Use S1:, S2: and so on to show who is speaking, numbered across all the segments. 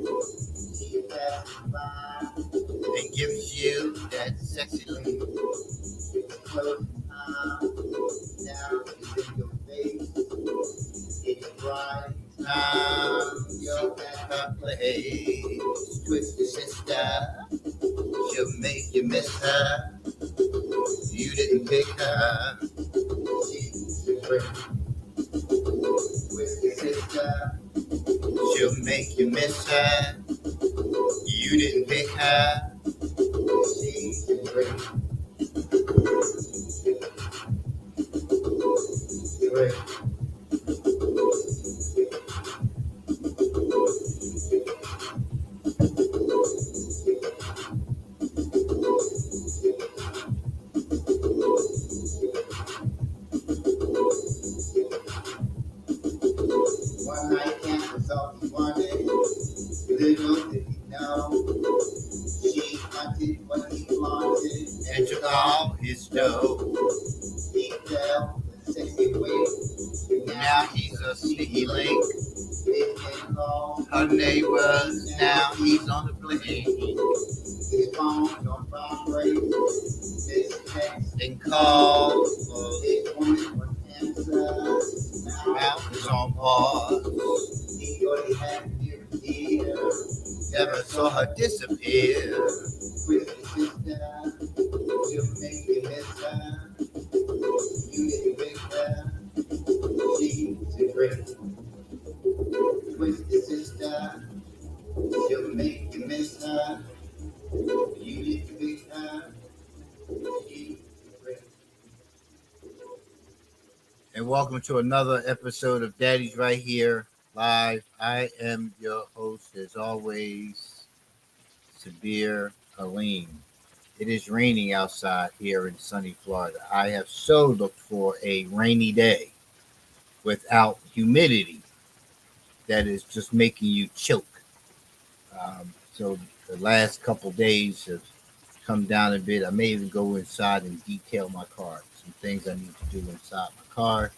S1: She passes by and gives you that sexy link. Close now is in your face. It's right time. You're at her place. Twisted sister, she'll make you miss her. You didn't pick her. She's a great twisted sister. She'll make you miss her. You didn't pick her. She's a great, great. One night camp was all he wanted. Little did he know. She hunted what he wanted and took all his dough. He fell with sexy weight. Now he's a sneaky link. They can call her neighbors. Now he's on the blink. His phone don't vibrate. His text and call. His woman would answer. Mouth is on pause. He already had you here. Never saw her disappear. With his sister, she'll make you miss her. You didn't pick her. She's a great twisted sister. She'll make you miss her. You didn't pick her. She's a great. And welcome to another episode of Daddy's Right Here Live. I am your host, as always, Sabir Halim. It is raining outside here in sunny Florida. I have so looked for a rainy day without humidity that is just making you choke. So the last couple days have come down a bit. I may even go inside and detail my car. Some things I need to do inside my car.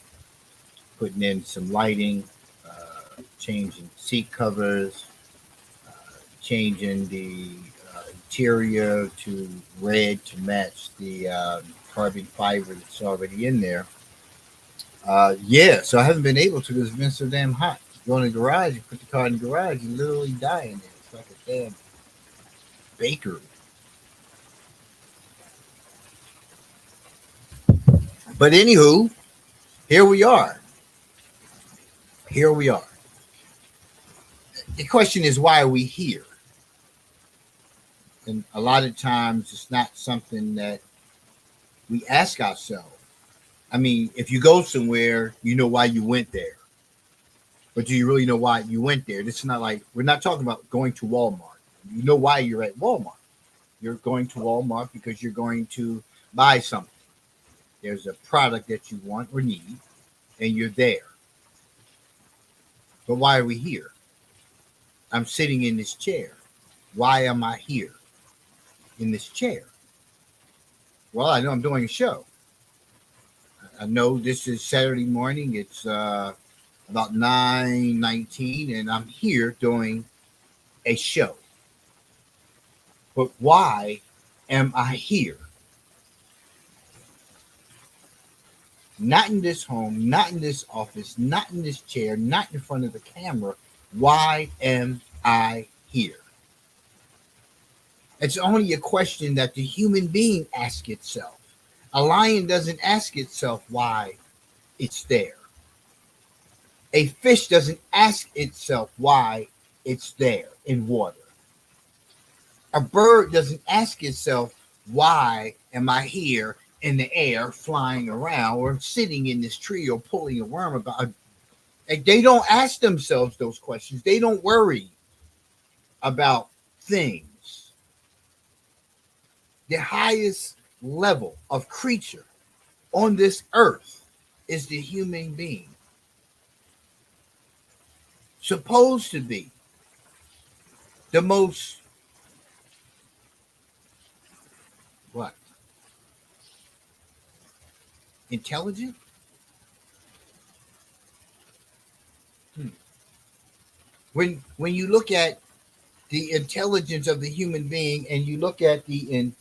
S1: Putting in some lighting, changing seat covers, changing the interior to red to match the carbon fiber that's already in there. So I haven't been able to because it's been so damn hot. You go in the garage, you put the car in the garage, you literally die in there. It's like a damn bakery. But anywho, here we are. Here we are. The question is, why are we here? And a lot of times it's not something that we ask ourselves. I mean, if you go somewhere, you know why you went there. But do you really know why you went there? This is not like, we're not talking about going to Walmart. You know why you're at Walmart. You're going to Walmart because you're going to buy something. There's a product that you want or need, and you're there. But why are we here? I'm sitting in this chair. Why am I here in this chair? Well, I know I'm doing a show. I know this is Saturday morning. It's about 9:19, and I'm here doing a show. But why am I here? Not in this home, not in this office, not in this chair, not in front of the camera. Why am I here? It's only a question that the human being asks itself. A lion doesn't ask itself why it's there. A fish doesn't ask itself why it's there in water. A bird doesn't ask itself, why am I here in the air flying around or sitting in this tree or pulling a worm about? They don't ask themselves those questions. They don't worry about things. The highest level of creature on this earth is the human being. Supposed to be the most what? Intelligent? When you look at
S2: the intelligence of the human being and you look at the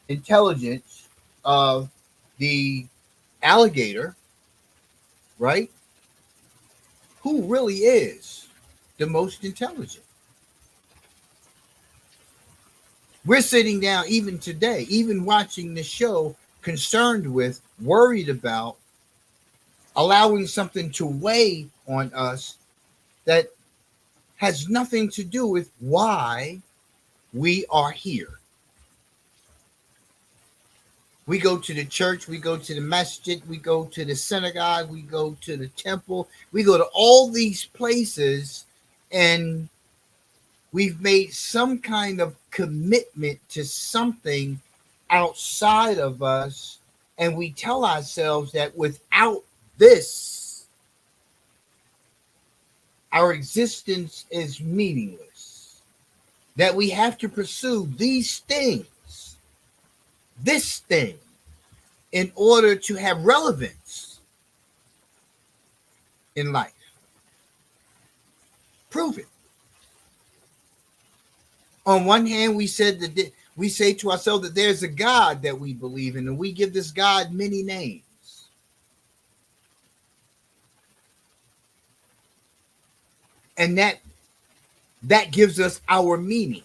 S2: intelligence of the alligator, right? Who really is the most intelligent? We're sitting down even today, even watching the show, concerned with, worried about allowing something to weigh on us that has nothing to do with why we are here. We go to the church, we go to the masjid, we go to the synagogue, we go to the temple, we go to all these places, and we've made some kind of commitment to something outside of us, and we tell ourselves that without this, our existence is meaningless. That we have to pursue these things, this thing, in order to have relevance in life. Prove it. On one hand, we said that we say to ourselves that there's a God that we believe in, and we give this God many names. And that gives us our meaning.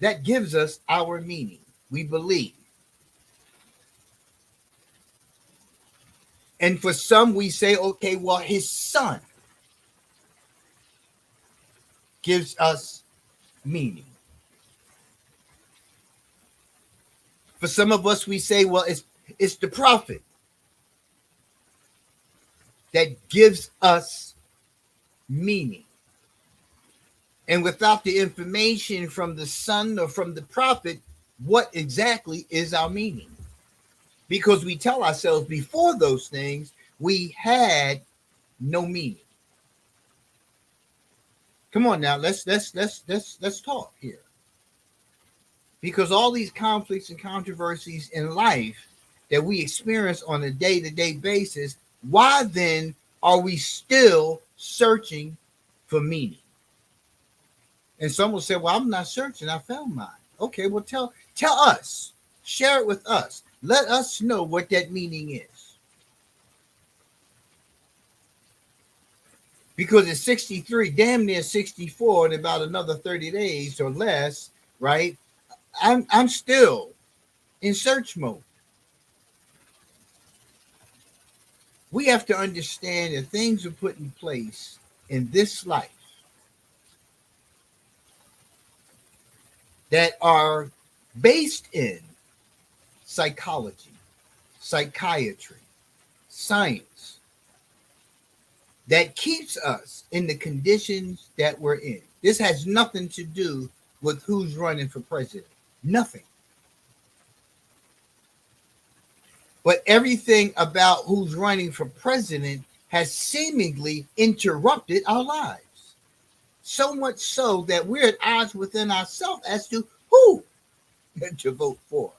S2: That gives us our meaning. We believe. And for some, we say, okay, well, his son gives us meaning. For some of us, we say, well, it's the prophet that gives us meaning. And without the information from the son or from the prophet, what exactly is our meaning? Because we tell ourselves before those things, we had no meaning. Come on now, let's talk here. Because all these conflicts and controversies in life that we experience on a day-to-day basis, why then are we still searching for meaning? And some will say, well, I'm not searching, I found mine. Okay, well, tell us, share it with us. Let us know what that meaning is. Because it's 63, damn near 64, in about another 30 days or less, right? I'm still in search mode. We have to understand that things are put in place in this life that are based in psychology, psychiatry, science, that keeps us in the conditions that we're in. This has nothing to do with who's running for president. Nothing. But everything about who's running for president has seemingly interrupted our lives. So much so that we're at odds within ourselves as to who to vote for.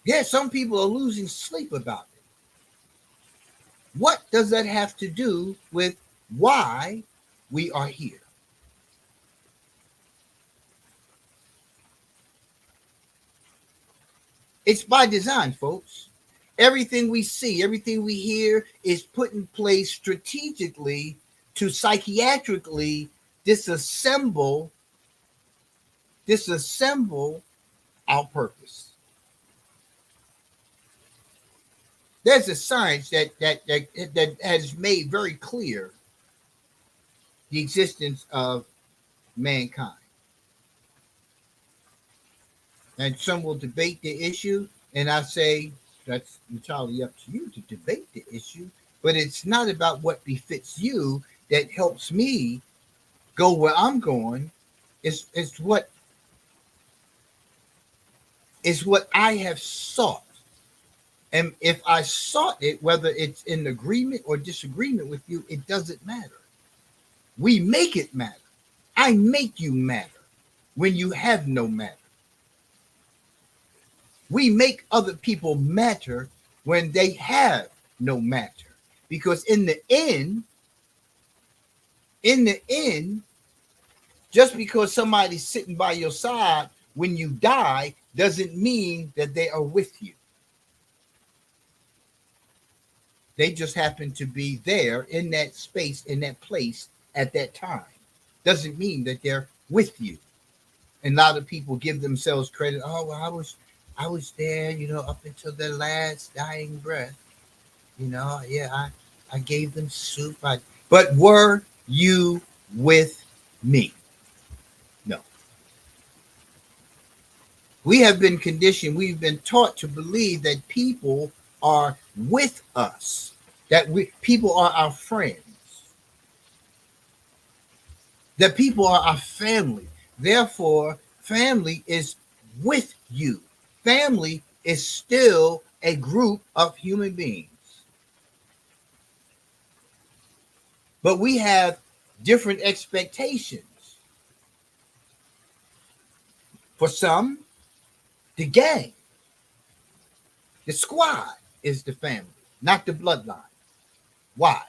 S2: Yeah, some people are losing sleep about it. What does that have to do with why we are here? It's by design, folks. Everything we see, everything we hear is put in place strategically to psychiatrically disassemble our purpose. There's a science that has made very clear the existence of mankind. And some will debate the issue, and I say that's entirely up to you to debate the issue, but it's not about what befits you that helps me go where I'm going. It's what I have sought. And if I sought it, whether it's in agreement or disagreement with you, it doesn't matter. We make it matter. I make you matter when you have no matter. We make other people matter when they have no matter. Because in the end, just because somebody's sitting by your side when you die doesn't mean that they are with you. They just happen to be there in that space, in that place at that time. Doesn't mean that they're with you. And a lot of people give themselves credit. Oh, well, I was there, up until their last dying breath. Yeah, I gave them soup. But were you with me? No. We have been conditioned, we've been taught to believe that people are with us, that people are our friends, that people are our family. Therefore, family is with you. Family is still a group of human beings. But we have different expectations. For some, the gang, the squad is the family, not the bloodline. Why?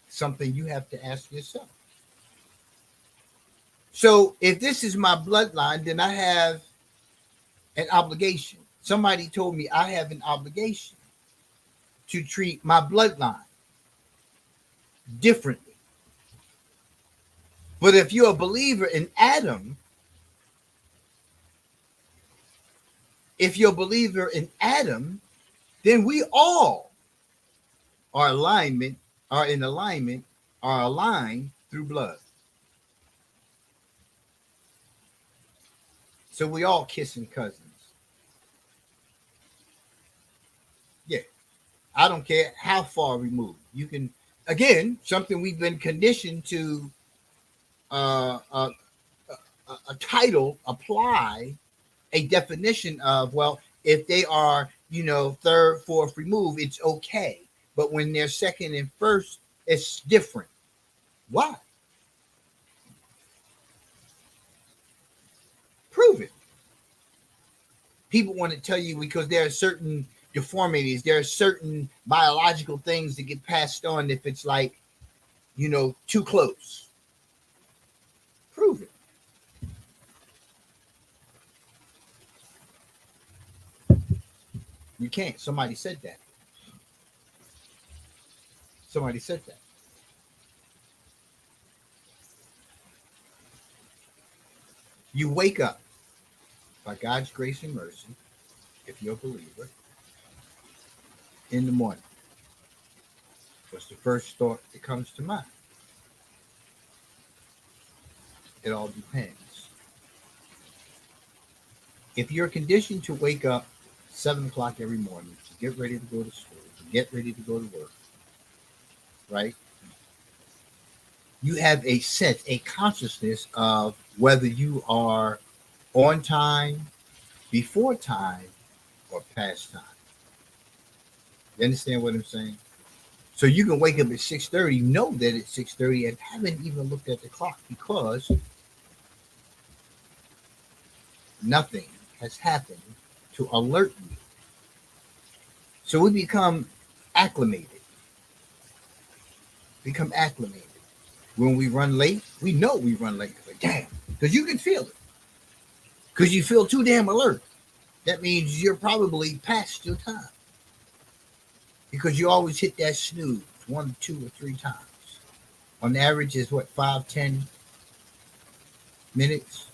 S2: Something you have to ask yourself. So if this is my bloodline, then I have an obligation. Somebody told me I have an obligation to treat my bloodline differently. But if you're a believer in Adam, then we all are aligned through blood. So we all kissing cousins. Yeah. I don't care how far removed. You can, again, something we've been conditioned to a title apply a definition of, well, if they are, third, fourth remove, it's okay. But when they're second and first, it's different. Why? Prove it. People want to tell you because there are certain deformities, there are certain biological things that get passed on if it's like, too close. Prove it. You can't. Somebody said that. You wake up by God's grace and mercy, if you're a believer, in the morning. What's the first thought that comes to mind? It all depends. If you're conditioned to wake up 7 o'clock every morning to get ready to go to school, to get ready to go to work, right? You have a sense, a consciousness of whether you are on time, before time, or past time. You understand what I'm saying? So you can wake up at 6:30, know that it's 6:30, and haven't even looked at the clock because nothing has happened to alert you. So we become acclimated. When we run late, we know we run late. Like, damn, because you can feel it. Because you feel too damn alert. That means you're probably past your time. Because you always hit that snooze 1, 2, or 3 times. On average is what, 5, 10 minutes?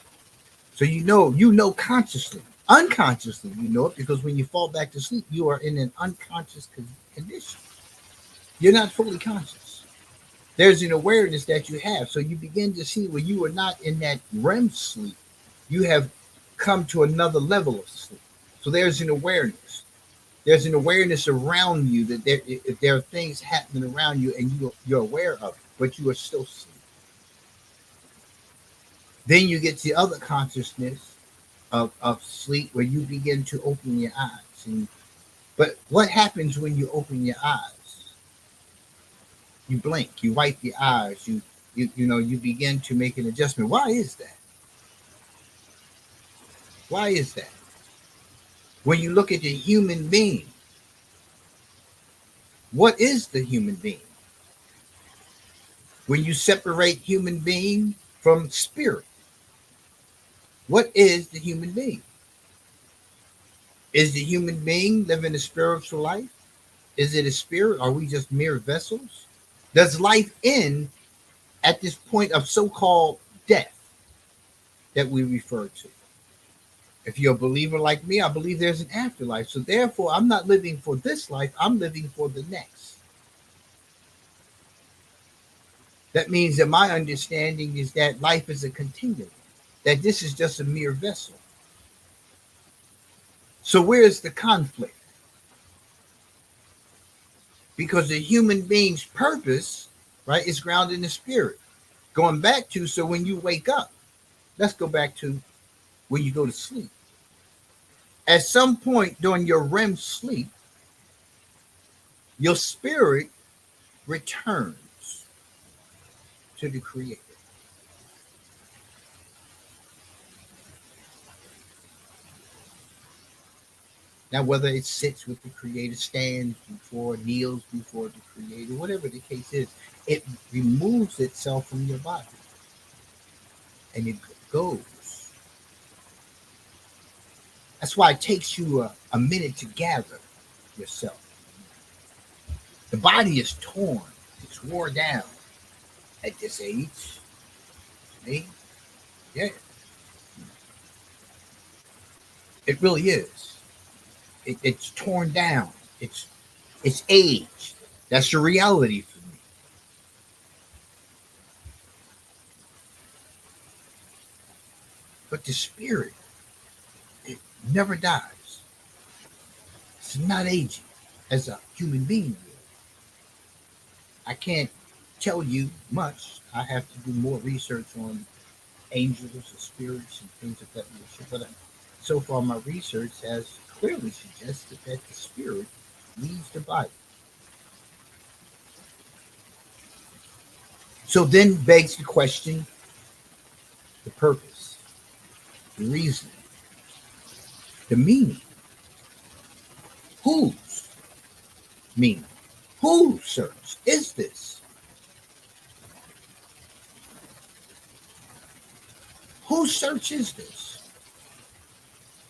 S2: So you know consciously. Unconsciously, you know it because when you fall back to sleep, you are in an unconscious condition. You're not fully conscious. There's an awareness that you have. So you begin to see when you are not in that REM sleep, you have come to another level of sleep. So there's an awareness. There's an awareness around you that if there are things happening around you and you're aware of it, but you are still asleep. Then you get the other consciousness of sleep where you begin to open your eyes. But what happens when you open your eyes? You blink, you wipe your eyes, you begin to make an adjustment. Why is that? Why is that? When you look at the human being, What is the human being? When you separate human being from spirit, what is the human being? Is the human being living a spiritual life? Is it a spirit? Are we just mere vessels? Does life end at this point of so-called death that we refer to? If you're a believer like me, I believe there's an afterlife. So therefore, I'm not living for this life. I'm living for the next. That means that my understanding is that life is a continuum, that this is just a mere vessel. So where's the conflict? Because the human being's purpose, right, is grounded in the spirit. Going back to, so when you wake up, let's go back to when you go to sleep. At some point during your REM sleep, your spirit returns to the Creator. Now, whether it sits with the Creator, stands before, kneels before the Creator, whatever the case is, it removes itself from your body and it goes. That's why it takes you a minute to gather yourself. The body is torn, it's worn down at this age. Me? Yeah, it really is. It's torn down. It's aged. That's the reality for me. But the spirit, it never dies. It's not aging as a human being will. I can't tell you much. I have to do more research on angels and spirits and things of that nature. But so far, my research has clearly suggested that the spirit leaves the body. So then begs the question, the purpose, the reason, the meaning. Whose meaning? Whose search is this? Whose search is this?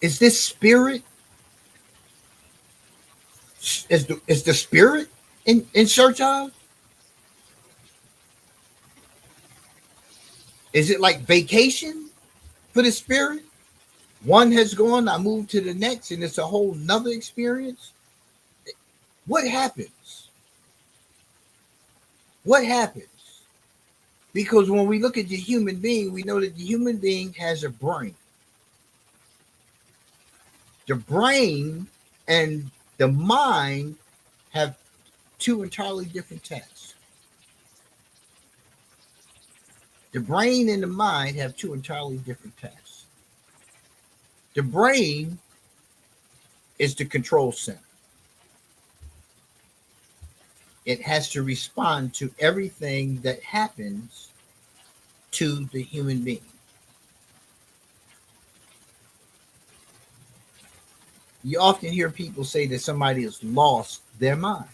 S2: Is this spirit? Is the spirit in search of? Is it like vacation for the spirit? One has gone, I move to the next, and it's a whole nother experience. What happens? What happens? Because when we look at the human being, we know that the human being has a brain. The brain and the mind have two entirely different tasks. The brain and the mind have two entirely different tasks. The brain is the control center. It has to respond to everything that happens to the human being. You often hear people say that somebody has lost their mind.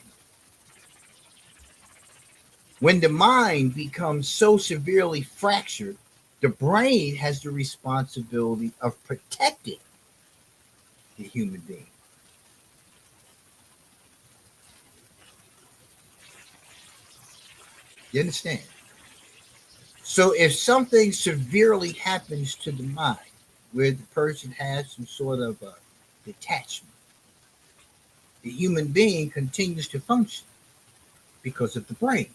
S2: When the mind becomes so severely fractured, the brain has the responsibility of protecting the human being. You understand? So if something severely happens to the mind, where the person has some sort of a detachment, the human being continues to function because of the brain.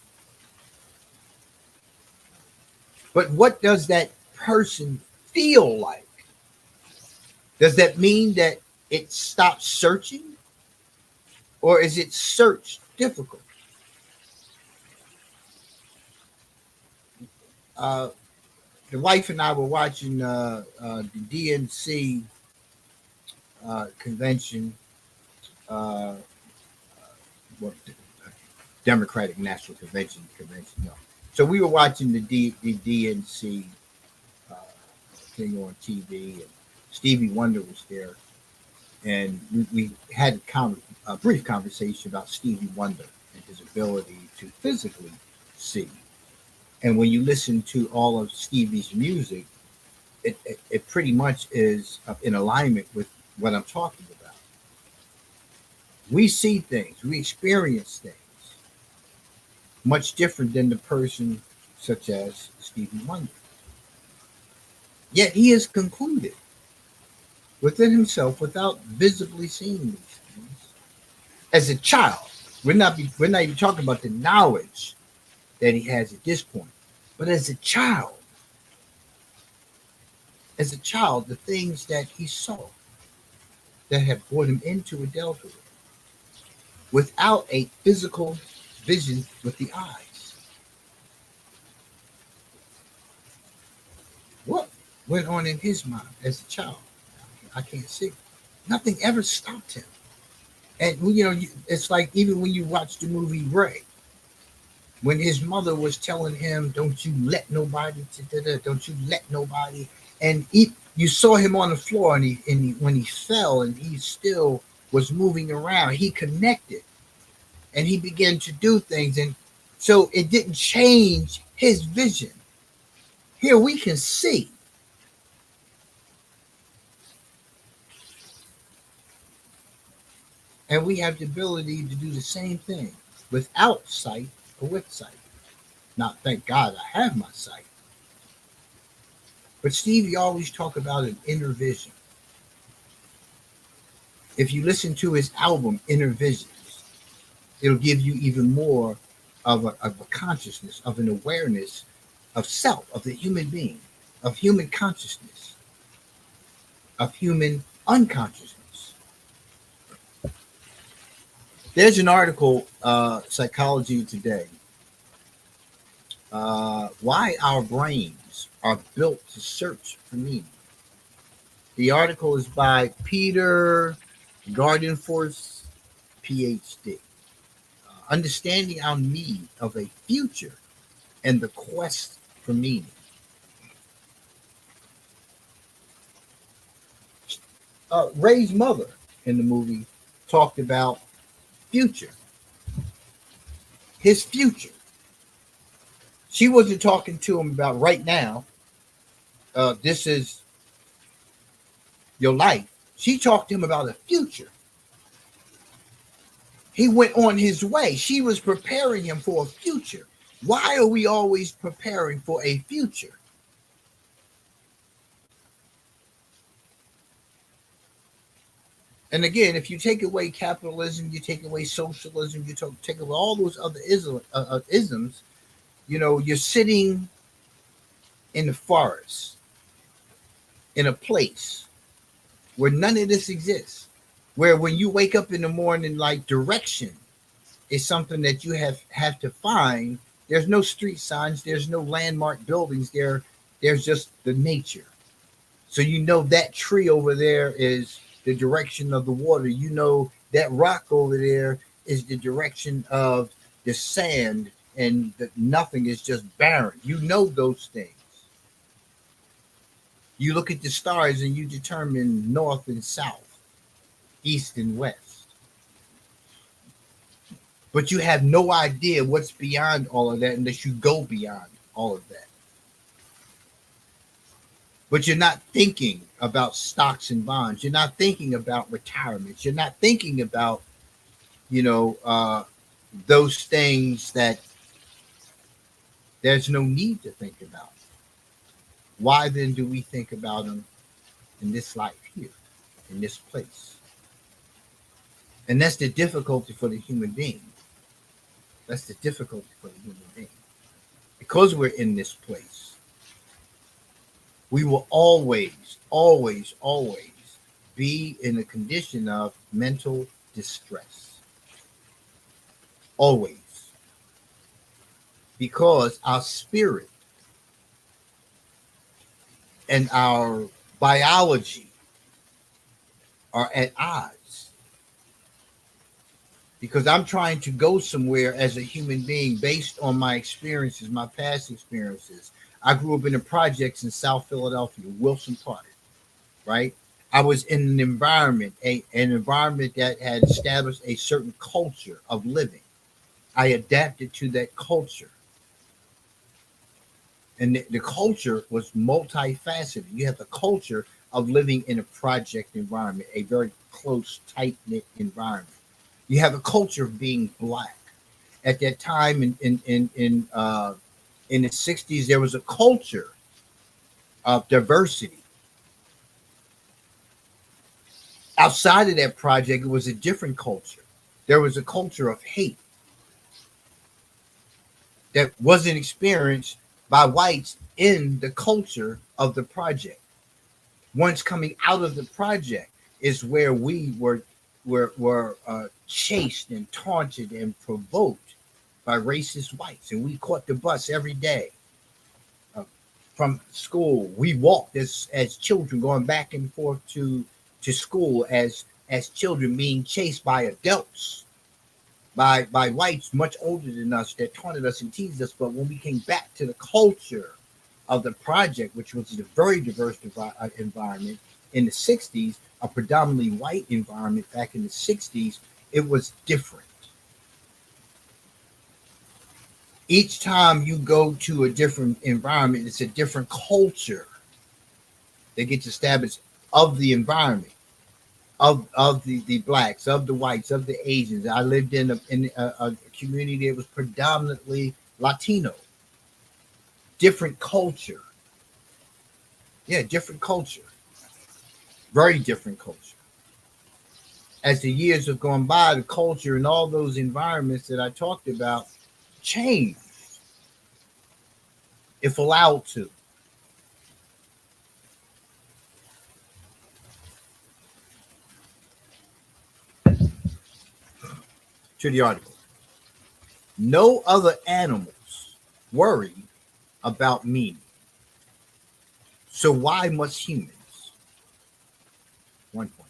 S2: But what does that person feel like? Does that mean that it stops searching? Or is it search difficult? The wife and I were watching the DNC convention, what, Democratic National Convention. No. So we were watching the DNC thing on TV, and Stevie Wonder was there, and we had a brief conversation about Stevie Wonder his ability to physically see. And when you listen to all of Stevie's music, it pretty much is in alignment with what I'm talking about. We see things, we experience things much different than the person such as Stevie Wonder. Yet he has concluded within himself without visibly seeing these things. As a child, we're not even talking about the knowledge that he has at this point, but as a child, the things that he saw that have brought him into adulthood without a physical vision with the eyes. What went on in his mind as a child? I can't see. Nothing ever stopped him. And it's like even when you watch the movie Ray, when his mother was telling him, "Don't you let nobody, don't you let nobody," and you saw him on the floor, and when he fell, and he still was moving around, he connected, and he began to do things, and so it didn't change his vision. Here we can see. And we have the ability to do the same thing without sight or with sight. Now, thank God I have my sight. But Stevie always talk about an inner vision. If you listen to his album, Inner Visions, it'll give you even more of a consciousness, of an awareness of self, of the human being, of human consciousness, of human unconsciousness. There's an article, Psychology Today, why our brains are built to search for meaning. The article is by Peter Gardenforth, PhD. Understanding our need of a future and the quest for meaning. Ray's mother in the movie talked about future, his future. She wasn't talking to him about right now. This is your life. She talked to him about a future. He went on his way. She was preparing him for a future. Why are we always preparing for a future? And again, if you take away capitalism, you take away socialism, you take away all those other isms, you're sitting in the forest, in a place where none of this exists, where when you wake up in the morning, like direction is something that you have to find. There's no street signs, there's no landmark buildings there. There's just the nature. So that tree over there is the direction of the water. That rock over there is the direction of the sand, and nothing is just barren. Those things. You look at the stars and you determine north and south, east and west. But you have no idea what's beyond all of that unless you go beyond all of that. But you're not thinking about stocks and bonds. You're not thinking about retirements. You're not thinking about, those things that there's no need to think about. Why then do we think about them in this life here, in this place? And that's the difficulty for the human being. That's the difficulty for the human being. Because we're in this place, we will always, always, always be in a condition of mental distress. Always. Because our spirit and our biology are at odds. Because I'm trying to go somewhere as a human being based on my experiences, my past experiences. I grew up in the projects in South Philadelphia, Wilson Park, right? I was in an environment that had established a certain culture of living. I adapted to that culture. And the culture was multifaceted. You have the culture of living in a project environment, a very close, tight knit environment. You have a culture of being black. At that time in the '60s, there was a culture of diversity. Outside of that project, it was a different culture. There was a culture of hate that wasn't experienced by whites in the culture of the project. Once coming out of the project is where we were chased and taunted and provoked by racist whites, and we caught the bus every day uh, from school. We walked as children, going back and forth to school as children, being chased by adults, by whites much older than us that taunted us and teased us. But when we came back to the culture of the project, which was a very diverse environment in the '60s, a predominantly white environment back in the '60s, it was different. Each time you go to a different environment, it's a different culture that gets established of the environment, of the blacks, of the whites, of the Asians. I lived in a community that was predominantly Latino. Different culture. Yeah, different culture. Very different culture. As the years have gone by, the culture and all those environments that I talked about changed, if allowed to. To the article. No other animals worry about meaning. So why must humans? One point.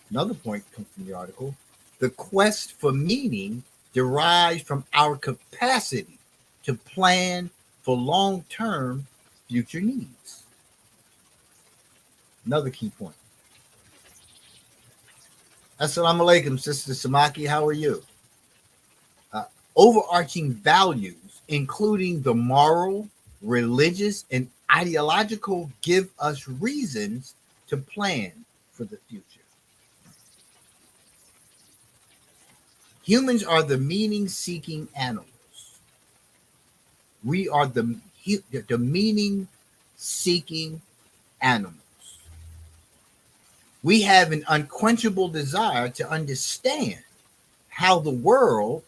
S2: Another point comes from the article. The quest for meaning derives from our capacity to plan for long-term future needs. Another key point. Assalamu alaikum, Sister Samaki. How are you? Uh, Overarching values, including the moral, religious, and ideological, give us reasons to plan for the future. Humans are the meaning seeking animals. We are the meaning seeking animals. We have an unquenchable desire to understand how the world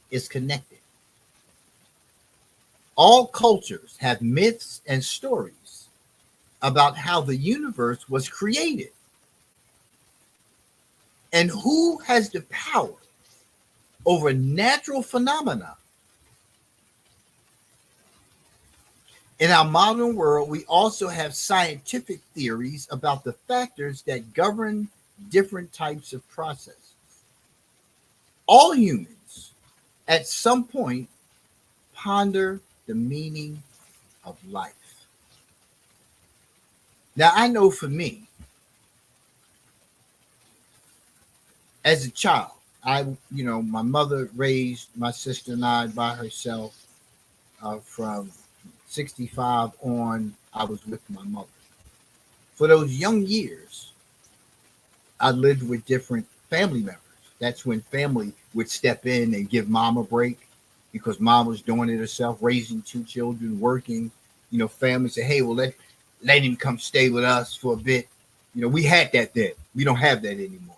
S2: is connected. All cultures have myths and stories about how the universe was created and who has the power over natural phenomena. In our modern world, we also have scientific theories about the factors that govern different types of processes. All humans, at some point, ponder the meaning of life. Now, I know for me, as a child, my mother raised my sister and I by herself from 65 on. I was with my mother. For those young years, I lived with different family members. That's when family would step in and give mom a break because mom was doing it herself, raising two children, working. Family say, hey, well, let him come stay with us for a bit. We had that then. We don't have that anymore.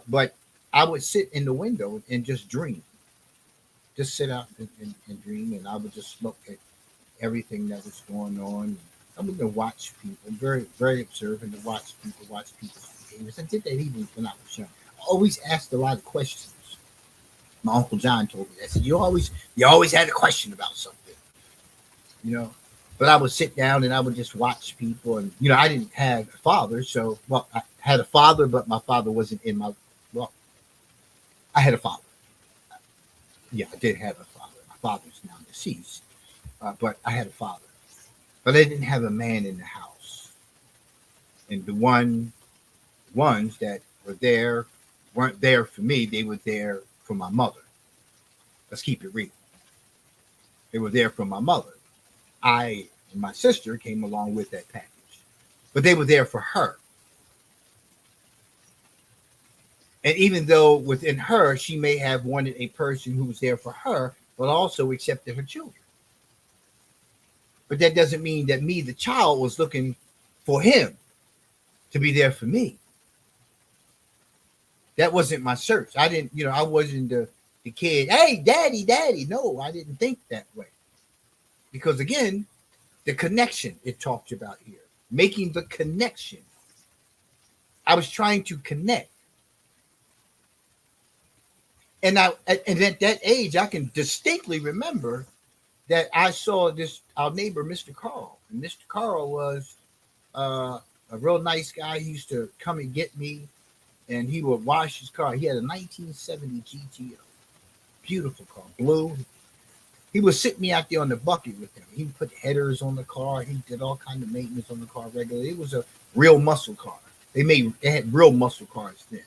S2: But I would sit in the window and just dream, just sit out and dream, and I would just look at everything that was going on. I would watch people, very, very observant to watch people's behaviors. I did that even when I was young. I always asked a lot of questions. My Uncle John told me that. I said, you always had a question about something, But I would sit down and I would just watch people. And, I didn't have a father. So, I had a father, but my father wasn't I had a father. Yeah, I did have a father. My father's now deceased. But I had a father. But I didn't have a man in the house. And the ones that were there weren't there for me. They were there for my mother. Let's keep it real. They were there for my mother. I and my sister came along with that package, but they were there for her. And even though within her, she may have wanted a person who was there for her, but also accepted her children. But that doesn't mean that me, the child, was looking for him to be there for me. That wasn't my search. I didn't, I wasn't the kid, hey, daddy, daddy. No, I didn't think that way. Because again, the connection it talks about here, making the connection. I was trying to connect. And at that age, I can distinctly remember that I saw our neighbor, Mr. Carl. And Mr. Carl was a real nice guy. He used to come and get me, and he would wash his car. He had a 1970 GTO. Beautiful car, blue. He would sit me out there on the bucket with him. He would put headers on the car. He did all kind of maintenance on the car regularly. It was a real muscle car. They had real muscle cars then.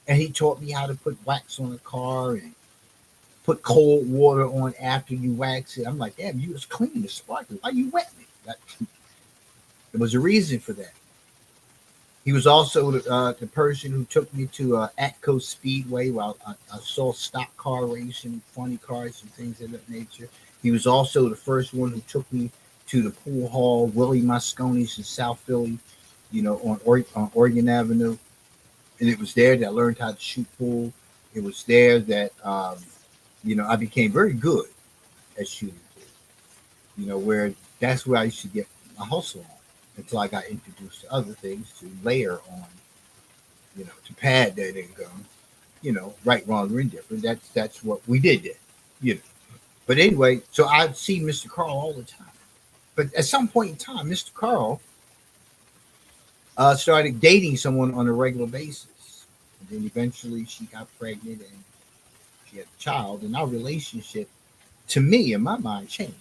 S2: And he taught me how to put wax on the car and put cold water on after you wax it. I'm like, damn, you was clean, the sparkler. Why you wet me? There was a reason for that. He was also the person who took me to Atco Speedway while I saw stock car racing, funny cars and things of that nature. He was also the first one who took me to the pool hall, Willie Mosconi's in South Philly, on Oregon Avenue. And it was there that I learned how to shoot pool. It was there that, I became very good at shooting pool. Where that's where I used to get my hustle on until I got introduced to other things to layer on, to pad that income, right, wrong, or indifferent. That's what we did there, But anyway, so I'd see Mr. Carl all the time. But at some point in time, Mr. Carl started dating someone on a regular basis. And then eventually she got pregnant and she had a child. And our relationship, to me, in my mind, changed.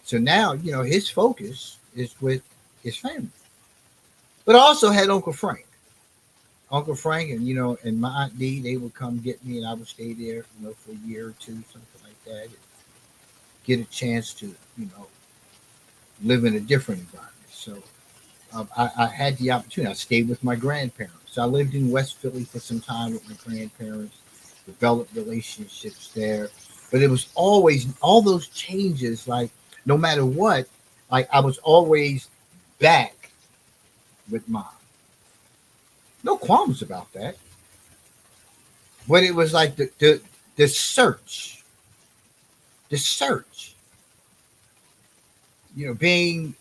S2: So now, his focus is with his family. But I also had Uncle Frank. Uncle Frank and my Aunt Dee, they would come get me and I would stay there, for a year or two, something like that. And get a chance to, live in a different environment. So I had the opportunity. I stayed with my grandparents. I lived in West Philly for some time with my grandparents, developed relationships there. But it was always all those changes, like no matter what, like I was always back with mom. No qualms about that. But it was like the search. The search. Being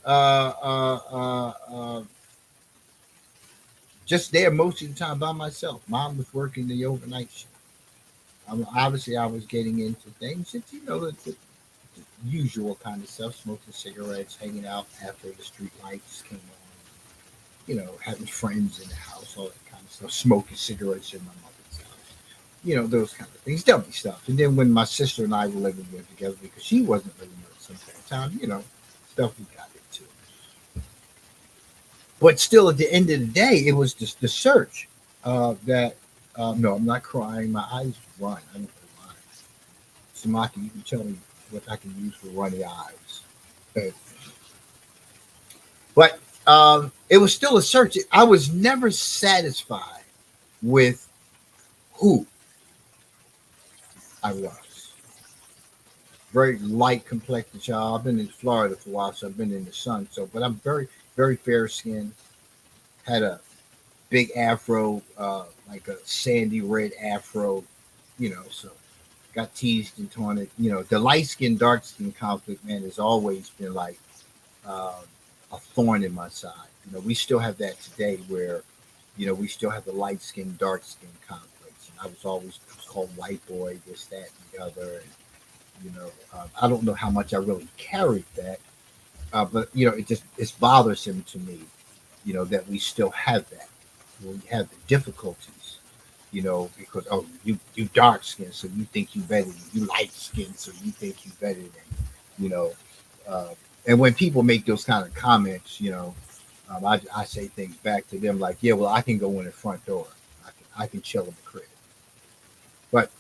S2: just there most of the time by myself. Mom was working the overnight shift. Obviously, I was getting into things that, the usual kind of stuff, smoking cigarettes, hanging out after the street lights came on, having friends in the house, all that kind of stuff, smoking cigarettes in my mother's house, those kind of things, dummy stuff. And then when my sister and I were living there together, because she wasn't living there at some time, stuff we got into. But still, at the end of the day, it was just the search that, no, I'm not crying. My eyes run. I don't know why. Samaki, you can tell me what I can use for runny eyes. But it was still a search. I was never satisfied with who I was. Very light complected child. I've been in Florida for a while, so I've been in the sun. But I'm very, very fair skinned. Had a big afro, like a sandy red afro, so got teased and taunted. The light skin, dark skin conflict, man, has always been like a thorn in my side. We still have that today where, we still have the light skin, dark skin conflicts. And I was always called white boy, this, that, and the other. And, I don't know how much I really carried that, but it's bothersome to me, that we still have that. We have the difficulties, because you dark skinned, so you think you better than you light skinned, so you think you better than and when people make those kind of comments, I say things back to them like, yeah, well, I can go in the front door, I can chill in the crib, but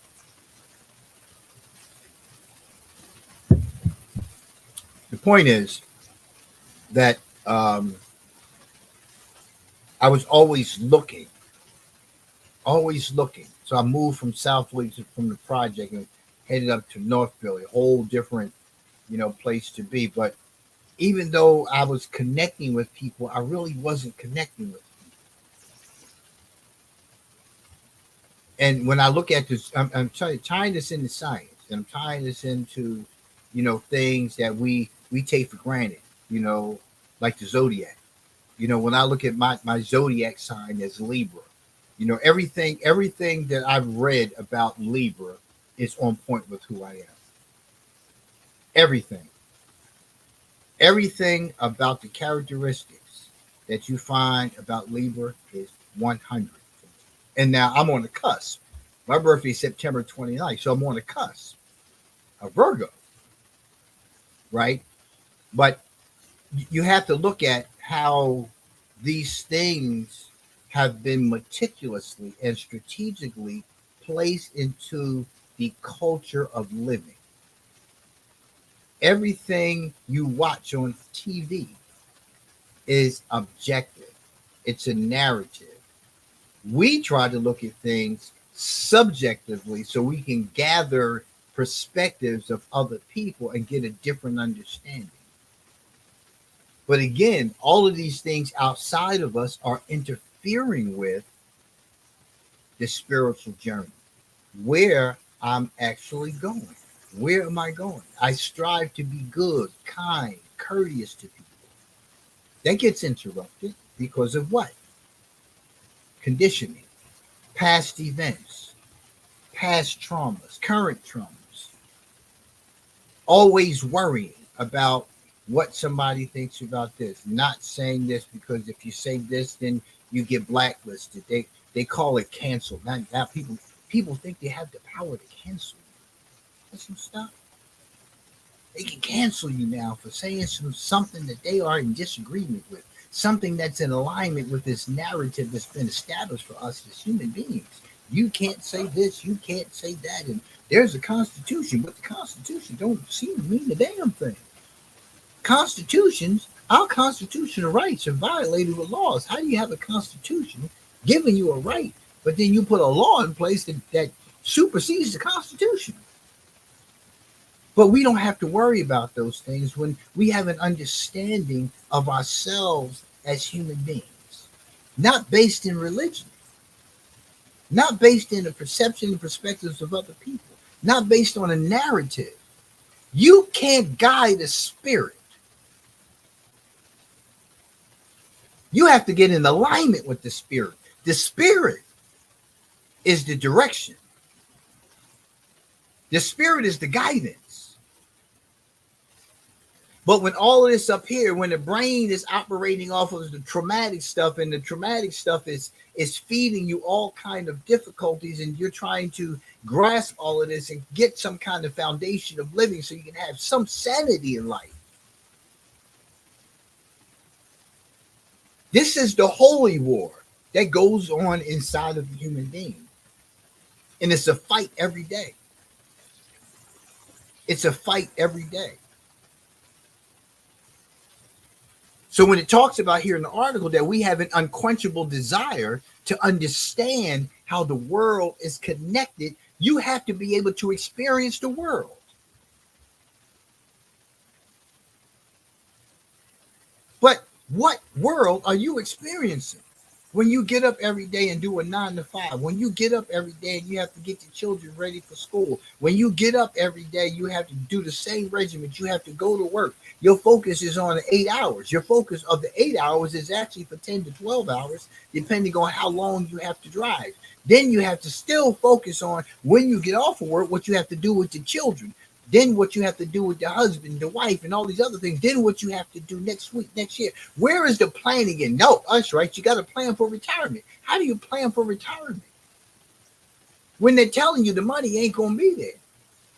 S2: point is that I was always looking. So I moved from South Philly from the project and headed up to North Philly, a whole different, place to be. But even though I was connecting with people, I really wasn't connecting with people. And when I look at this, I'm tying this into science, and I'm tying this into, things that we take for granted, like the zodiac. When I look at my zodiac sign as Libra, everything that I've read about Libra is on point with who I am. Everything about the characteristics that you find about Libra is 100. And now I'm on the cusp. My birthday is September 29th, so I'm on the cusp of Virgo, right? But you have to look at how these things have been meticulously and strategically placed into the culture of living. Everything you watch on TV is objective. It's a narrative. We try to look at things subjectively so we can gather perspectives of other people and get a different understanding. But again, all of these things outside of us are interfering with the spiritual journey, where I'm actually going. Where am I going? I strive to be good, kind, courteous to people. That gets interrupted because of what? Conditioning, past events, past traumas, current traumas. Always worrying about what somebody thinks about this. Not saying this because if you say this, then you get blacklisted. They call it cancel. Now people think they have the power to cancel you. That's some stuff. They can cancel you now for saying something that they are in disagreement with, something that's in alignment with this narrative that's been established for us as human beings. You can't say this, you can't say that, and there's a constitution, but the constitution don't seem to mean a damn thing. Our constitutional rights are violated with laws. How do you have a constitution giving you a right, but then you put a law in place that supersedes the constitution? But we don't have to worry about those things when we have an understanding of ourselves as human beings, not based in religion, not based in the perception and perspectives of other people, not based on a narrative. You can't guide a spirit. You have to get in alignment with the spirit. The spirit is the direction. The spirit is the guidance. But when all of this up here, when the brain is operating off of the traumatic stuff, and the traumatic stuff is feeding you all kind of difficulties, and you're trying to grasp all of this and get some kind of foundation of living so you can have some sanity in life. This is the holy war that goes on inside of the human being. And it's a fight every day. It's a fight every day. So when it talks about here in the article that we have an unquenchable desire to understand how the world is connected, you have to be able to experience the world. But what world are you experiencing? When you get up every day and do a 9 to 5, when you get up every day and you have to get your children ready for school, when you get up every day, you have to do the same regimen, you have to go to work. Your focus is on 8 hours. Your focus of the 8 hours is actually for 10 to 12 hours, depending on how long you have to drive. Then you have to still focus on when you get off of work, what you have to do with the children. Then what you have to do with the husband, the wife, and all these other things. Then what you have to do next week, next year. Where is the planning? And no, us, right? You got to plan for retirement. How do you plan for retirement when they're telling you the money ain't going to be there?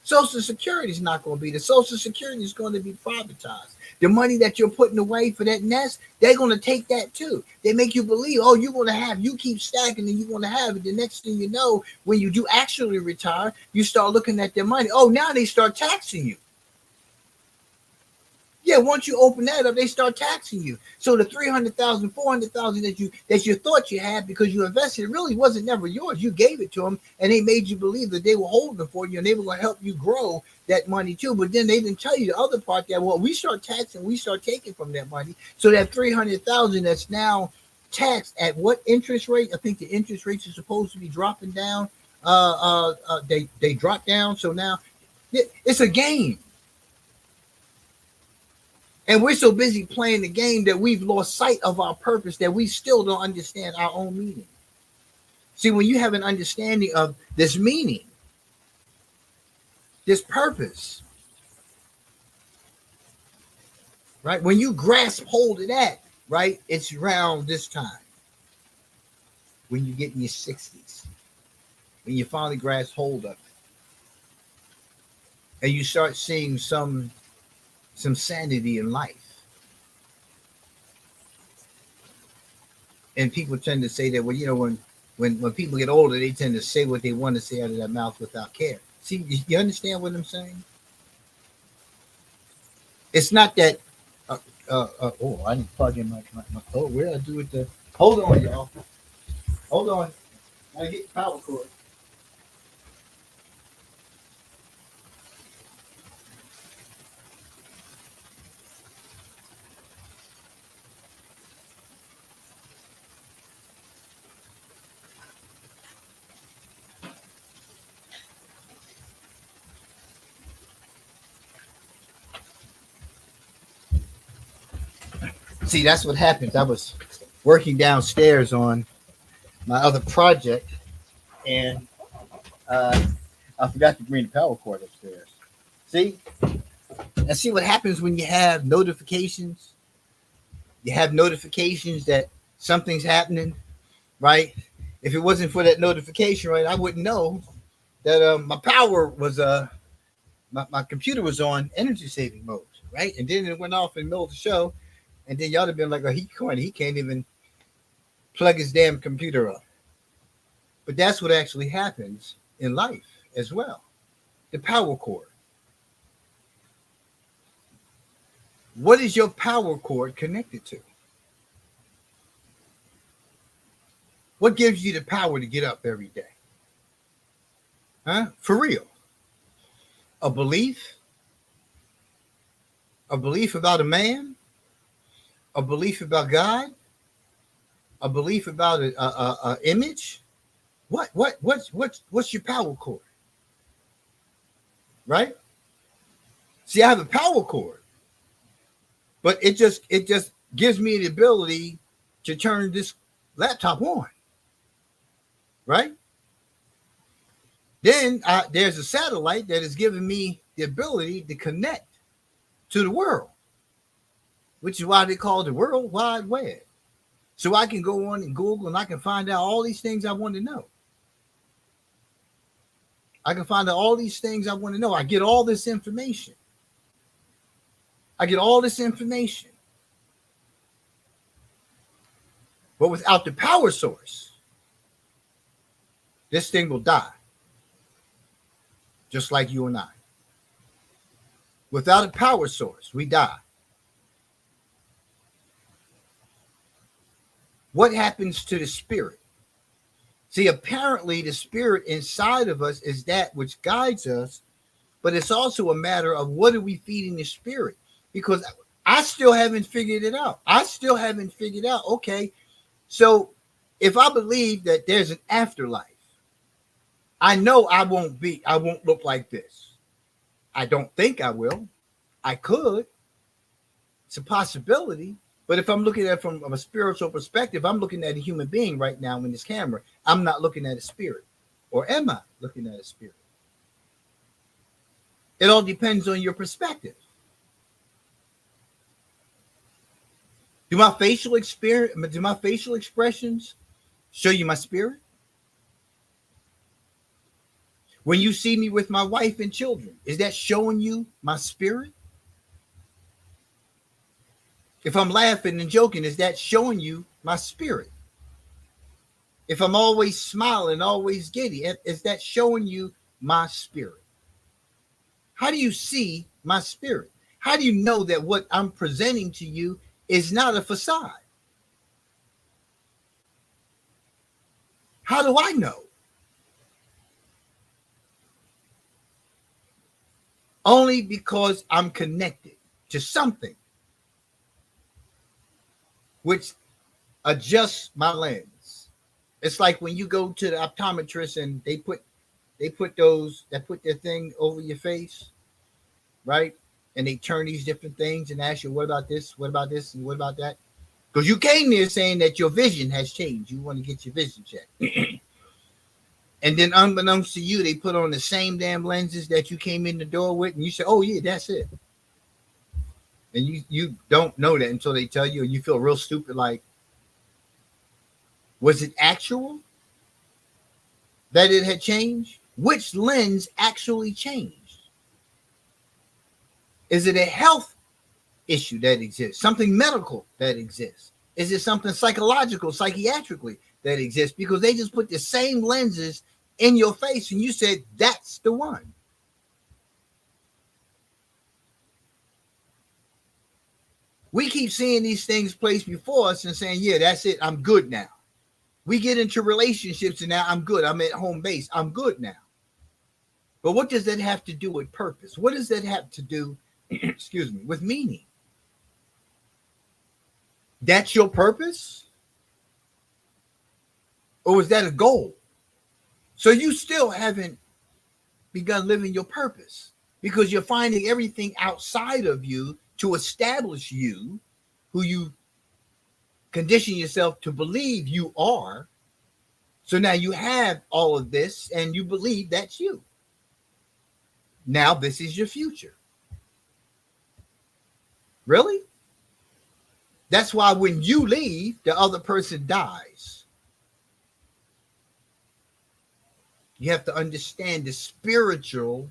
S2: Social Security is not going to be there. Social Security is going to be privatized. The money that you're putting away for that nest, they're going to take that too. They make you believe, oh, you're going to have, you keep stacking and you're going to have it. The next thing you know, when you do actually retire, you start looking at their money. Oh, now they start taxing you. Yeah, once you open that up, they start taxing you. So the 300,000, 400,000 that you thought you had because you invested, it really wasn't never yours. You gave it to them, and they made you believe that they were holding it for you, and they were going to help you grow that money too. But then they didn't tell you the other part that, well, we start taxing, we start taking from that money. So that 300,000 that's now taxed at what interest rate? I think the interest rates are supposed to be dropping down. They drop down, so now it's a game. And we're so busy playing the game that we've lost sight of our purpose, that we still don't understand our own meaning. See, when you have an understanding of this meaning, this purpose, right? When you grasp hold of that, right? It's around this time when you get in your 60s, when you finally grasp hold of it. And you start seeing some sanity in life. And people tend to say that, well, you know, when people get older, they tend to say what they want to say out of their mouth without care. See, you understand what I'm saying? It's not that, oh, I didn't plug in my oh, where I do it? Hold on, y'all. Hold on. I get the power cord. See, that's what happens. I was working downstairs on my other project, and I forgot to bring the power cord upstairs. See? And see what happens when you have notifications? You have notifications that something's happening, right? If it wasn't for that notification, right, I wouldn't know that my power was my computer was on energy saving mode, right? And then it went off in the middle of the show, and then y'all have been like, oh, he can't even plug his damn computer up. But that's what actually happens in life as well. The power cord. What is your power cord connected to? What gives you the power to get up every day? Huh? For real. A belief? A belief about a man? A belief about God? A belief about a image? What's your power cord? Right? See, I have a power cord, but it just gives me the ability to turn this laptop on. Right? Then there's a satellite that is giving me the ability to connect to the world, which is why they call it the World Wide Web. So I can go on and Google and I can find out all these things I want to know. I can find out all these things I want to know. I get all this information. But without the power source, this thing will die. Just like you and I. Without a power source, we die. What happens to the spirit? See, apparently the spirit inside of us is that which guides us, but it's also a matter of what are we feeding the spirit? Because I still haven't figured it out. Okay, so if I believe that there's an afterlife, I know I won't look like this. I don't think I will. I could. It's a possibility. But if I'm looking at it from a spiritual perspective, I'm looking at a human being right now in this camera. I'm not looking at a spirit. Or am I looking at a spirit? It all depends on your perspective. Do my facial expressions show you my spirit? When you see me with my wife and children, is that showing you my spirit? If I'm laughing and joking, is that showing you my spirit? If I'm always smiling, always giddy, is that showing you my spirit? How do you see my spirit? How do you know that what I'm presenting to you is not a facade? How do I know? Only because I'm connected to something which adjusts my lens. It's like when you go to the optometrist and they put their thing over your face, right? And they turn these different things and ask you, what about this? What about this? And what about that? Because you came there saying that your vision has changed. You want to get your vision checked. And then unbeknownst to you, they put on the same damn lenses that you came in the door with, and you say, oh yeah, that's it. And you don't know that until they tell you, and you feel real stupid, like, was it actual that it had changed? Which lens actually changed? Is it a health issue that exists? Something medical that exists? Is it something psychological, psychiatrically that exists? Because they just put the same lenses in your face and you said, that's the one. We keep seeing these things placed before us and saying, yeah, that's it. I'm good now. We get into relationships and now I'm good. I'm at home base. I'm good now. But what does that have to do with purpose? What does that have to do, excuse me, with meaning? That's your purpose? Or was that a goal? So you still haven't begun living your purpose because you're finding everything outside of you to establish you, who you condition yourself to believe you are. So now you have all of this and you believe that's you. Now this is your future. Really? That's why when you leave, the other person dies. You have to understand the spiritual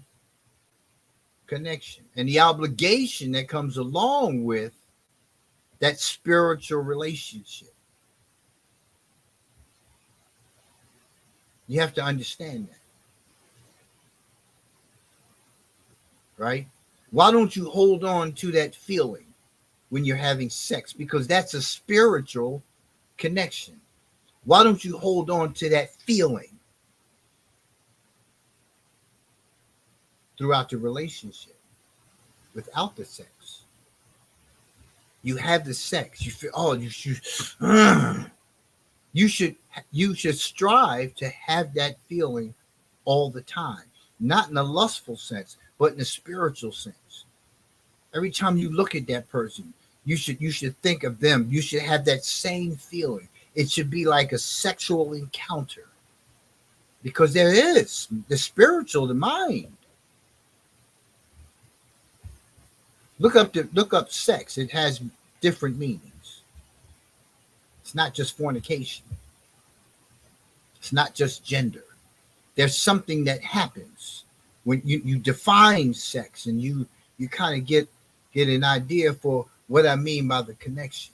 S2: connection and the obligation that comes along with that spiritual relationship. You have to understand that. Right? Why don't you hold on to that feeling when you're having sex? Because that's a spiritual connection. Why don't you hold on to that feeling throughout the relationship without the sex? You have the sex. You feel, oh, you should strive to have that feeling all the time, not in a lustful sense, but in a spiritual sense. Every time you look at that person, you should think of them. You should have that same feeling. It should be like a sexual encounter, because there is the spiritual, the mind. Look up sex. It has different meanings. It's not just fornication. It's not just gender. There's something that happens when you define sex and you kind of get an idea for what I mean by the connection.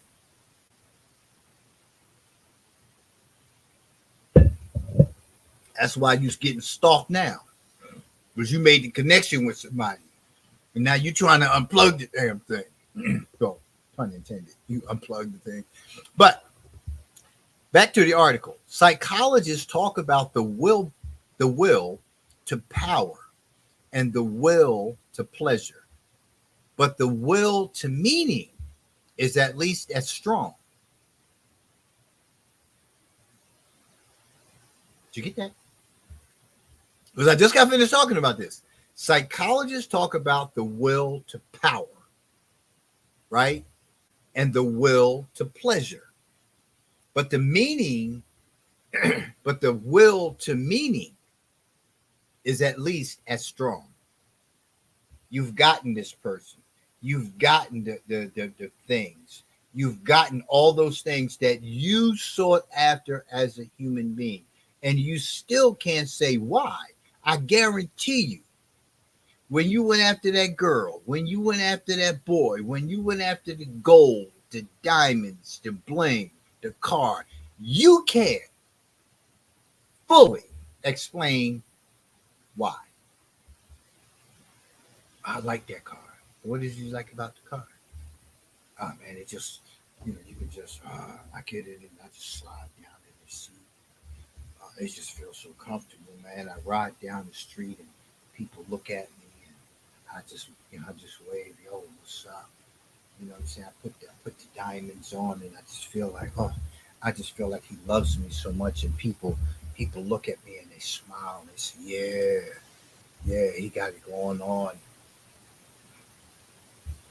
S2: That's why you're getting stalked now, because you made the connection with somebody. And now you're trying to unplug the damn thing. So, pun intended. You unplug the thing. But back to the article. Psychologists talk about the will to power and the will to pleasure. But the will to meaning is at least as strong. Did you get that? Because I just got finished talking about this. Psychologists talk about the will to power, right? And the will to pleasure. But the meaning, but the will to meaning is at least as strong. You've gotten this person. You've gotten the things. You've gotten all those things that you sought after as a human being. And you still can't say why. I guarantee you, when you went after that girl, when you went after that boy, when you went after the gold, the diamonds, the bling, the car, you can't fully explain why. I like that car. What did you like about the car? Oh man, it just, you can just, I get it and I just slide down in the seat. It just feels so comfortable, man. I ride down the street and people look at me and I just wave, yo, what's up? You know what I'm saying? I put the diamonds on and I just feel like, oh, I just feel like he loves me so much. And people look at me and they smile and they say, yeah, he got it going on.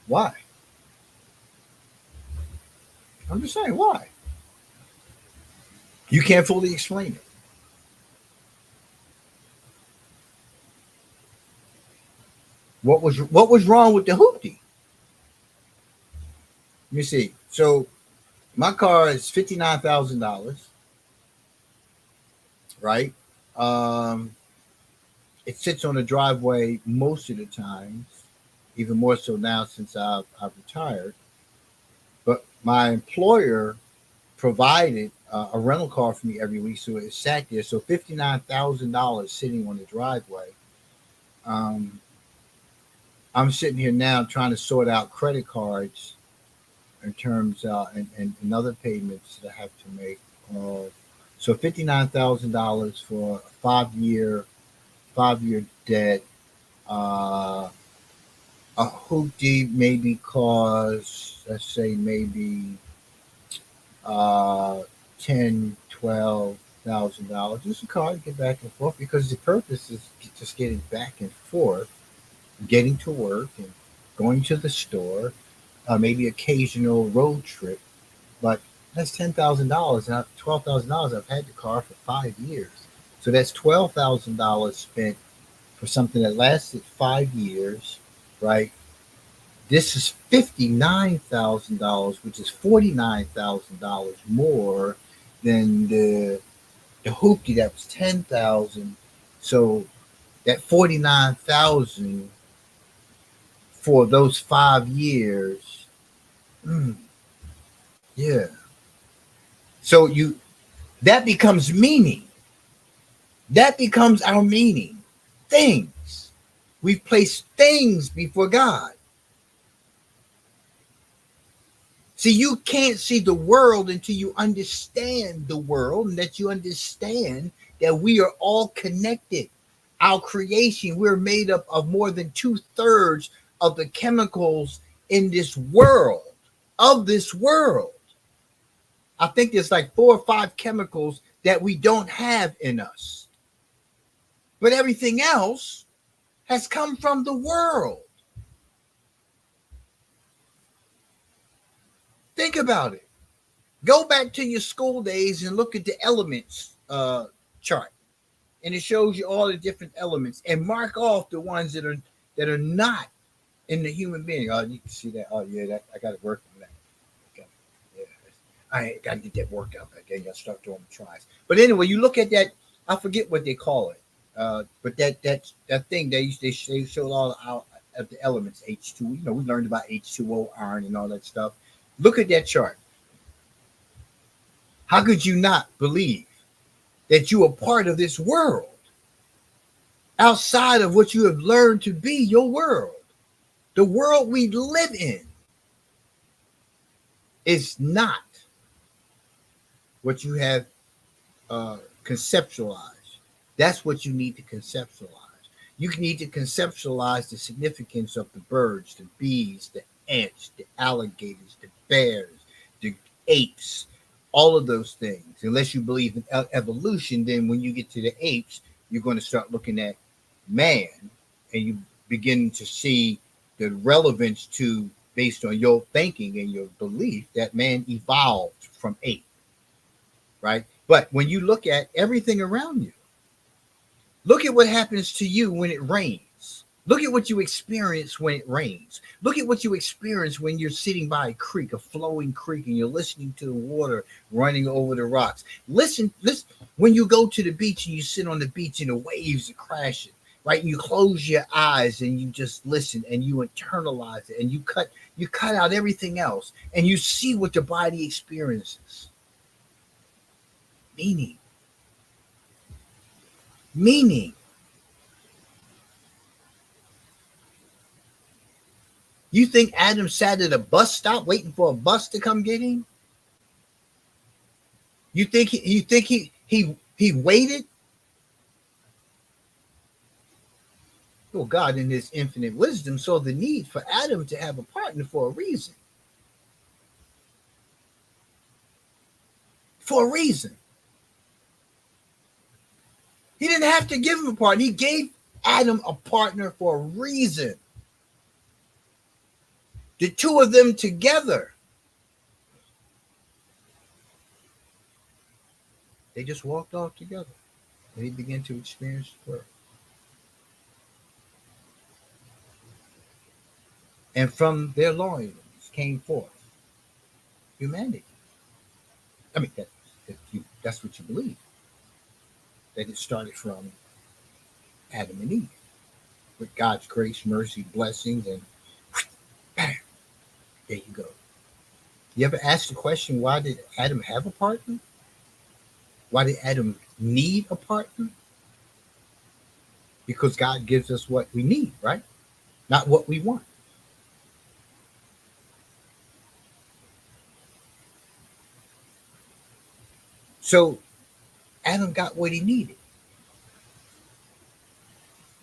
S2: Why? I'm just saying, why? You can't fully explain it. What was wrong with the hoopty? Let me see. So my car is $59,000, right? Um, it sits on the driveway most of the times, even more so now since I've retired. But my employer provided a rental car for me every week, so it sat there. So $59,000 sitting on the driveway. Um, I'm sitting here now trying to sort out credit cards in terms and other payments that I have to make. So $59,000 for a 5-year debt. Uh, a hoopty maybe costs, let's say maybe 10, $12,000. Just a car to get back and forth because the purpose is just getting back and forth, getting to work and going to the store, maybe occasional road trip. But that's $10,000 and $12,000. I've had the car for 5 years, so that's $12,000 spent for something that lasted 5 years, right? This is $59,000, which is $49,000 more than the hoopty that was 10,000. So that 49,000 for those 5 years, mm, yeah. So that becomes meaning. That becomes our meaning. Things. We've placed things before God. See, you can't see the world until you understand the world and that you understand that we are all connected. Our creation, we're made up of more than 2/3 of the chemicals in this world, of this world. I think there's like 4 or 5 chemicals that we don't have in us. But everything else has come from the world. Think about it. Go back to your school days and look at the elements chart, and it shows you all the different elements, and mark off the ones that are not in the human being. Oh, you can see that. Oh, yeah, that I got to work on that. Okay, yeah, I got to get that worked out back then. Got to start doing the tries. But anyway, you look at that. I forget what they call it, but that thing they showed all of the elements H2. We learned about H2O, iron, and all that stuff. Look at that chart. How could you not believe that you are part of this world outside of what you have learned to be your world? The world we live in is not what you have conceptualized. That's what you need to conceptualize. You need to conceptualize the significance of the birds, the bees, the ants, the alligators, the bears, the apes, all of those things. Unless you believe in evolution, then when you get to the apes, you're going to start looking at man and you begin to see the relevance to, based on your thinking and your belief, that man evolved from ape, right? But when you look at everything around you, look at what happens to you when it rains. Look at what you experience when it rains. Look at what you experience when you're sitting by a creek, a flowing creek, and you're listening to the water running over the rocks. Listen, when you go to the beach and you sit on the beach and the waves are crashing, right? And you close your eyes and you just listen and you internalize it and you cut out everything else and you see what the body experiences. Meaning. Meaning. You think Adam sat at a bus stop waiting for a bus to come get him? You think he waited? Well, God in his infinite wisdom saw the need for Adam to have a partner for a reason. For a reason. He didn't have to give him a partner. He gave Adam a partner for a reason. The two of them together, they just walked off together. And he began to experience the world. And from their loins came forth humanity. I mean, that's what you believe. That it started from Adam and Eve. With God's grace, mercy, blessings, and bam, there you go. You ever ask the question, why did Adam have a partner? Why did Adam need a partner? Because God gives us what we need, right? Not what we want. So Adam got what he needed.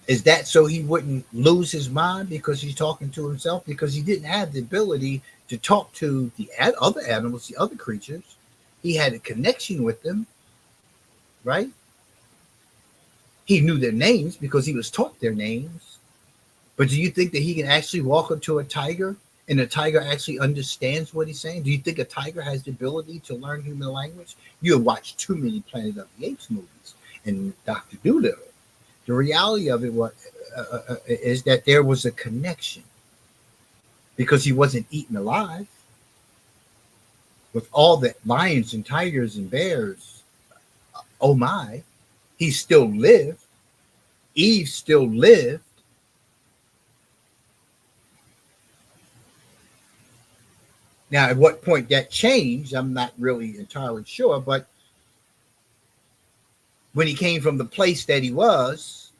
S2: Is that so he wouldn't lose his mind because he's talking to himself? Because he didn't have the ability to talk to the other animals, the other creatures. He had a connection with them, right? He knew their names because he was taught their names. But do you think that he can actually walk up to a tiger and the tiger actually understands what he's saying? Do you think a tiger has the ability to learn human language? You have watched too many Planet of the Apes movies and Dr. Dolittle. The reality of it is that there was a connection because he wasn't eaten alive. With all the lions and tigers and bears, oh my, he still lived. Eve still lived. Now, at what point that changed, I'm not really entirely sure, but when he came from the place that he was,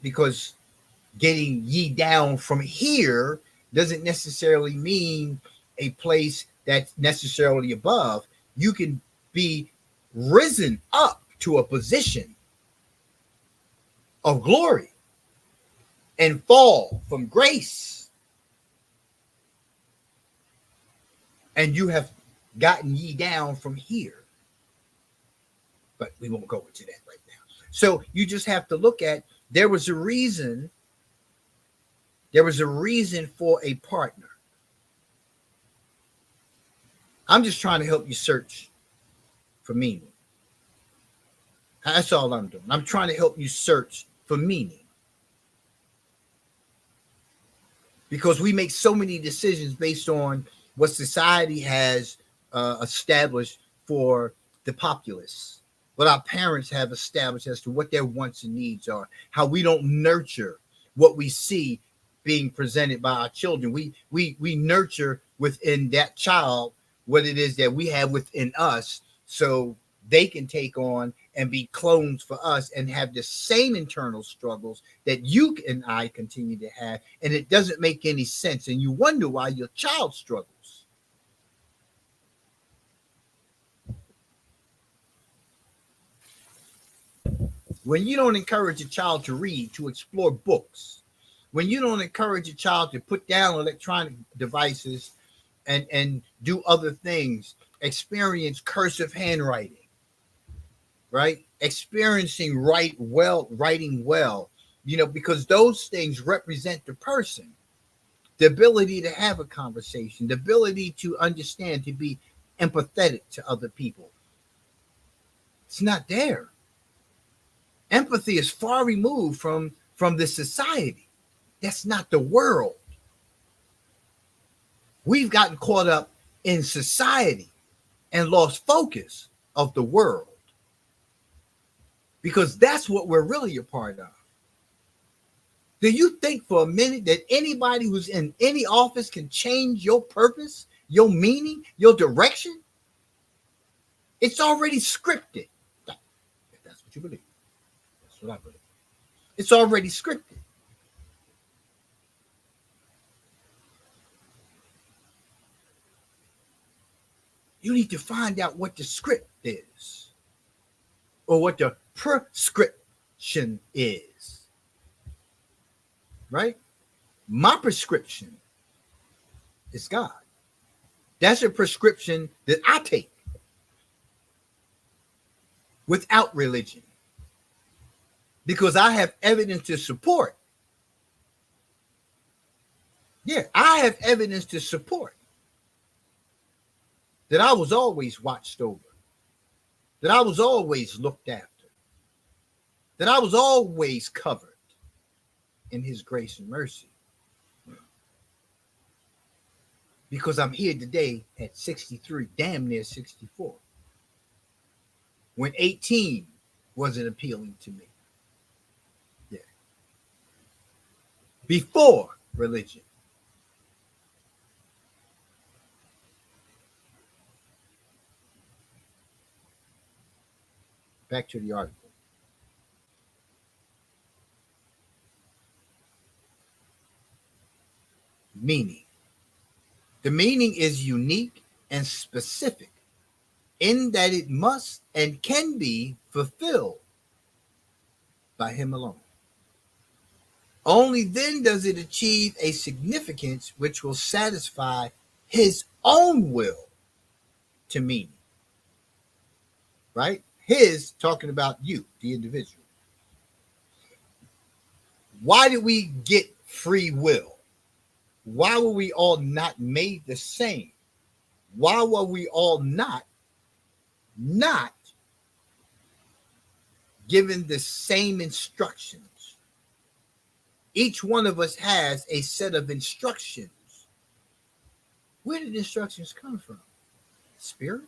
S2: because getting ye down from here doesn't necessarily mean a place that's necessarily above. You can be risen up to a position of glory and fall from grace. And you have gotten ye down from here. But we won't go into that right now. So you just have to look at, there was a reason for a partner. I'm just trying to help you search for meaning. That's all I'm doing. I'm trying to help you search for meaning. Because we make so many decisions based on what society has established for the populace, what our parents have established as to what their wants and needs are, how we don't nurture what we see being presented by our children. We nurture within that child what it is that we have within us, so they can take on and be clones for us and have the same internal struggles that you and I continue to have. And it doesn't make any sense. And you wonder why your child struggles. When you don't encourage a child to read, to explore books, when you don't encourage a child to put down electronic devices and do other things, experience cursive handwriting, right? Experiencing writing well, because those things represent the person, the ability to have a conversation, the ability to understand, to be empathetic to other people. It's not there. Empathy is far removed from the society. That's not the world. We've gotten caught up in society and lost focus of the world, because that's what we're really a part of. Do you think for a minute that anybody who's in any office can change your purpose, your meaning, your direction? It's already scripted. If that's what you believe. That's what I believe. It's already scripted. You need to find out what the script is or what the prescription is. Right? My prescription is God. That's a prescription that I take without religion because I have evidence to support. Yeah, I have evidence to support that I was always watched over, that I was always looked after, that I was always covered in his grace and mercy. Because I'm here today at 63, damn near 64, when 18 wasn't appealing to me. Yeah. Before religion. Back to the article. Meaning. The meaning is unique and specific in that it must and can be fulfilled by him alone. Only then does it achieve a significance which will satisfy his own will to meaning. Right? His talking about you, the individual. Why did we get free will? Why were we all not made the same? Why were we all not given the same instructions? Each one of us has a set of instructions. Where did the instructions come from? Spirit?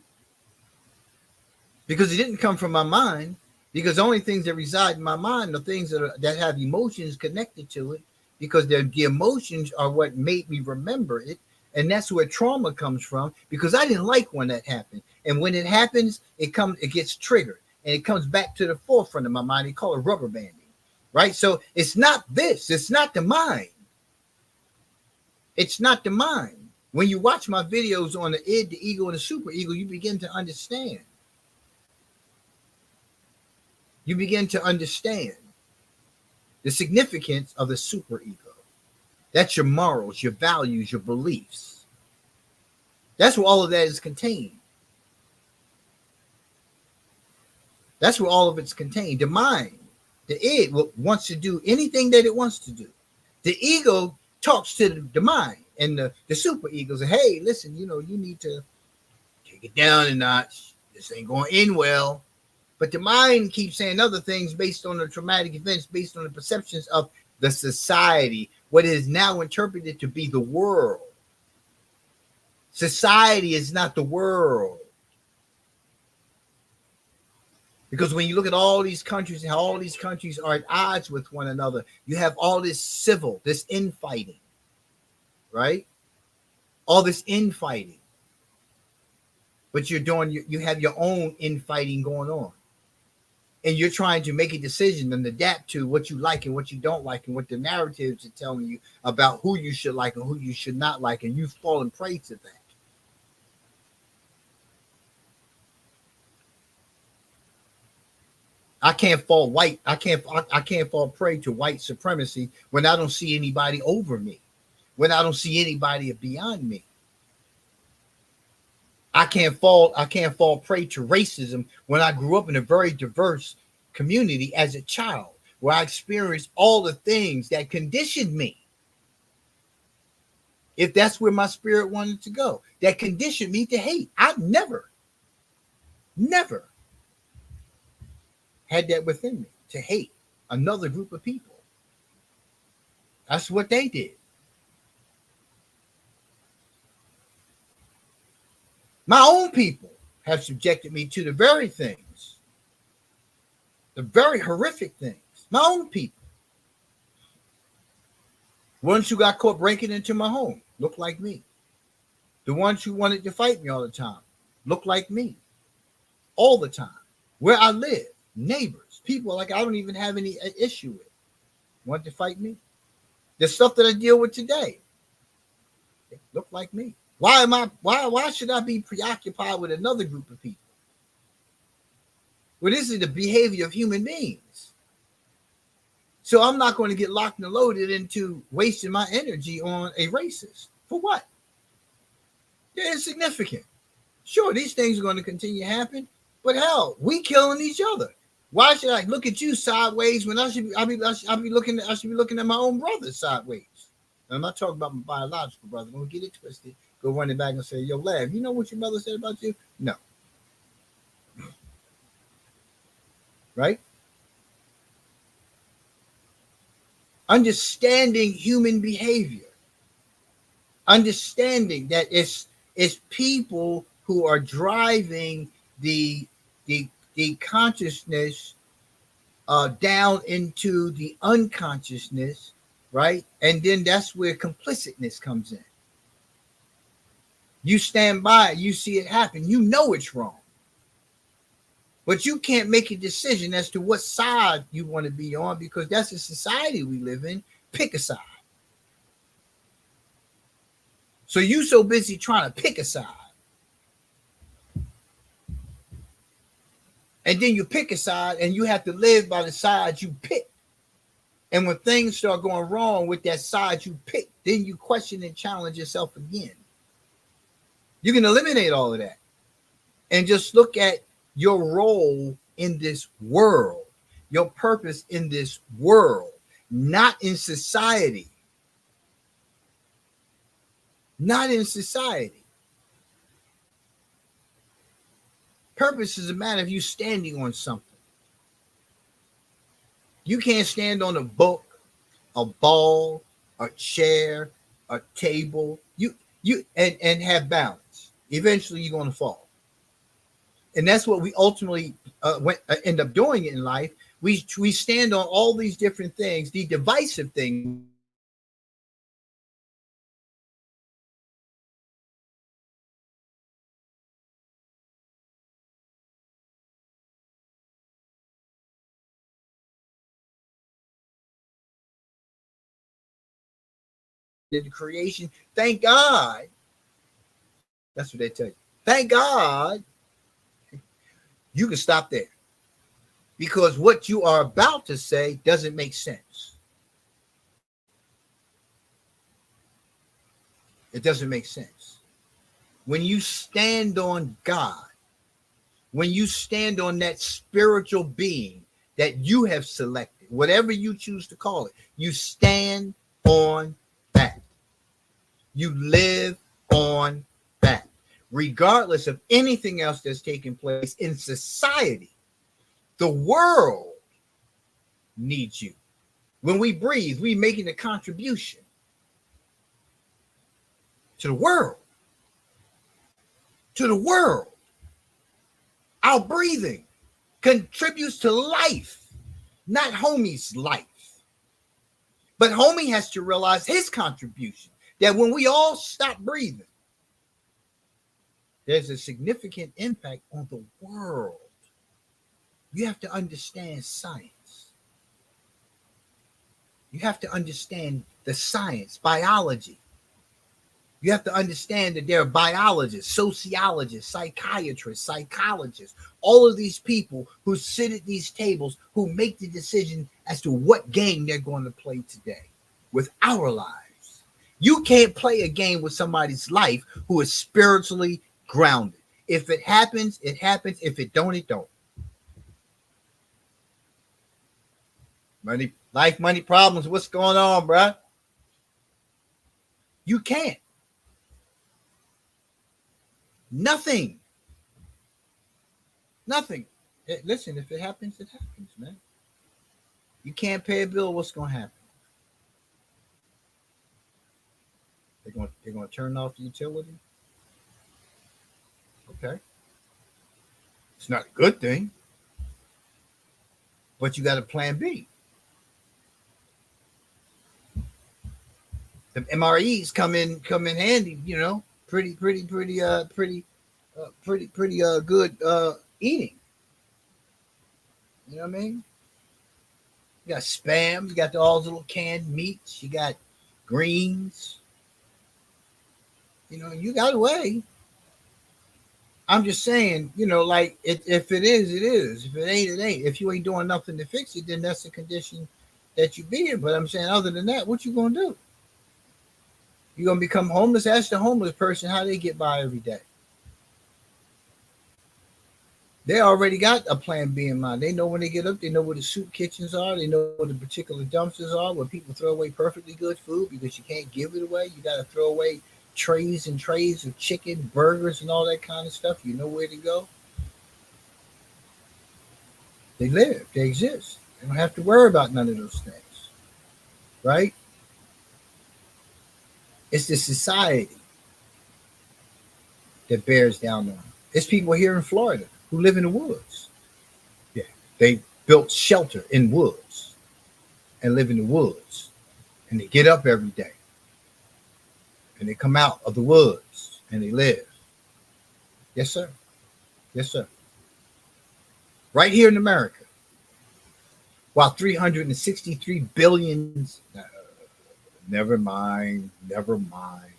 S2: Because it didn't come from my mind, because the only things that reside in my mind are things that have emotions connected to it, because the emotions are what made me remember it. And that's where trauma comes from, because I didn't like when that happened. And when it happens, it gets triggered and it comes back to the forefront of my mind. They call it rubber banding, right? So it's not this. It's not the mind. It's not the mind. When you watch my videos on the id, the ego, and the super ego, you begin to understand. You begin to understand the significance of the super ego. That's your morals, your values, your beliefs. That's where all of that is contained. That's where all of it's contained. The mind, the id, wants to do anything that it wants to do. The ego talks to the mind, and the super ego says, hey, listen, you need to take it down a notch. This ain't going in well. But the mind keeps saying other things based on the traumatic events, based on the perceptions of the society, what is now interpreted to be the world. Society is not the world. Because when you look at all these countries and how all these countries are at odds with one another, you have all this infighting, right? All this infighting. But you have your own infighting going on. And you're trying to make a decision and adapt to what you like and what you don't like and what the narratives are telling you about who you should like and who you should not like. And you've fallen prey to that. I can't fall prey to white supremacy when I don't see anybody over me, when I don't see anybody beyond me. I can't fall prey to racism when I grew up in a very diverse community as a child, where I experienced all the things that conditioned me. If that's where my spirit wanted to go, that conditioned me to hate. I never had that within me, to hate another group of people. That's what they did. My own people have subjected me to the very things, the very horrific things. My own people. Ones who got caught breaking into my home look like me. The ones who wanted to fight me all the time look like me. All the time. Where I live, neighbors, people like I don't even have any issue with, want to fight me. The stuff that I deal with today, they look like me. Why should I be preoccupied with another group of people? Well, this is the behavior of human beings. So I'm not going to get locked and loaded into wasting my energy on a racist. For what? They're insignificant. Sure, these things are going to continue to happen, but hell, we killing each other. Why should I look at you sideways when I should be looking at my own brother sideways? And I'm not talking about my biological brother. Don't get it twisted. Go running back and say, "Yo, Lav, you know what your mother said about you?" No, right? Understanding human behavior, understanding that it's people who are driving the the consciousness down into the unconsciousness, right? And then that's where complicitness comes in. You stand by, you see it happen, you know it's wrong, but you can't make a decision as to what side you want to be on because that's the society we live in. Pick a side. So you so busy trying to pick a side. And then you pick a side and you have to live by the side you pick. And when things start going wrong with that side you pick, then you question and challenge yourself again. You can eliminate all of that and just look at your role in this world, your purpose in this world, not in society. Not in society. Purpose is a matter of you standing on something. You can't stand on a book, a ball, a chair, a table. You and have balance. Eventually, you're going to fall, and that's what we ultimately end up doing in life. We stand on all these different things, the divisive things. The creation. Thank God. That's what they tell you. Thank God. You can stop there because what you are about to say doesn't make sense. It doesn't make sense. When you stand on God, when you stand on that spiritual being that you have selected, whatever you choose to call it, you stand on that. You live on that, regardless of anything else that's taking place in society. The world needs you. When we breathe, we're making a contribution to the world. To the world. Our breathing contributes to life, not homie's life. But homie has to realize his contribution, that when we all stop breathing, there's a significant impact on the world. You have to understand science. You have to understand the science, biology. You have to understand that there are biologists, sociologists, psychiatrists, psychologists, all of these people who sit at these tables who make the decision as to what game they're going to play today with our lives. You can't play a game with somebody's life who is spiritually grounded. If it happens, it happens. If it don't, it don't. Money, life, money problems. What's going on, bruh? You can't. Nothing. Listen, if it happens, it happens, man. You can't pay a bill, what's going to happen? They're going to turn off the utility? Okay. It's not a good thing, but you got a plan B. The MREs come in handy, you know, pretty good eating. You know what I mean? You got spam, you got all the little canned meats, you got greens, You got away. I'm just saying, like if it is, it is. If it ain't, it ain't. If you ain't doing nothing to fix it, then that's the condition that you be in. But I'm saying, other than that, what you gonna do? You gonna become homeless? Ask the homeless person how they get by every day. They already got a plan B in mind. They know when they get up, they know where the soup kitchens are, they know where the particular dumpsters are, where people throw away perfectly good food because you can't give it away. You got to throw away trays and trays of chicken, burgers, and all that kind of stuff. You know where to go. They live, they exist. They don't have to worry about none of those things, right? It's the society that bears down on them. It's people here in Florida who live in the woods. Yeah, they built shelter in woods and live in the woods, and they get up every day and they come out of the woods and they live. Yes, sir. Yes, sir. Right here in America, while 363 billions. Never mind. Never mind.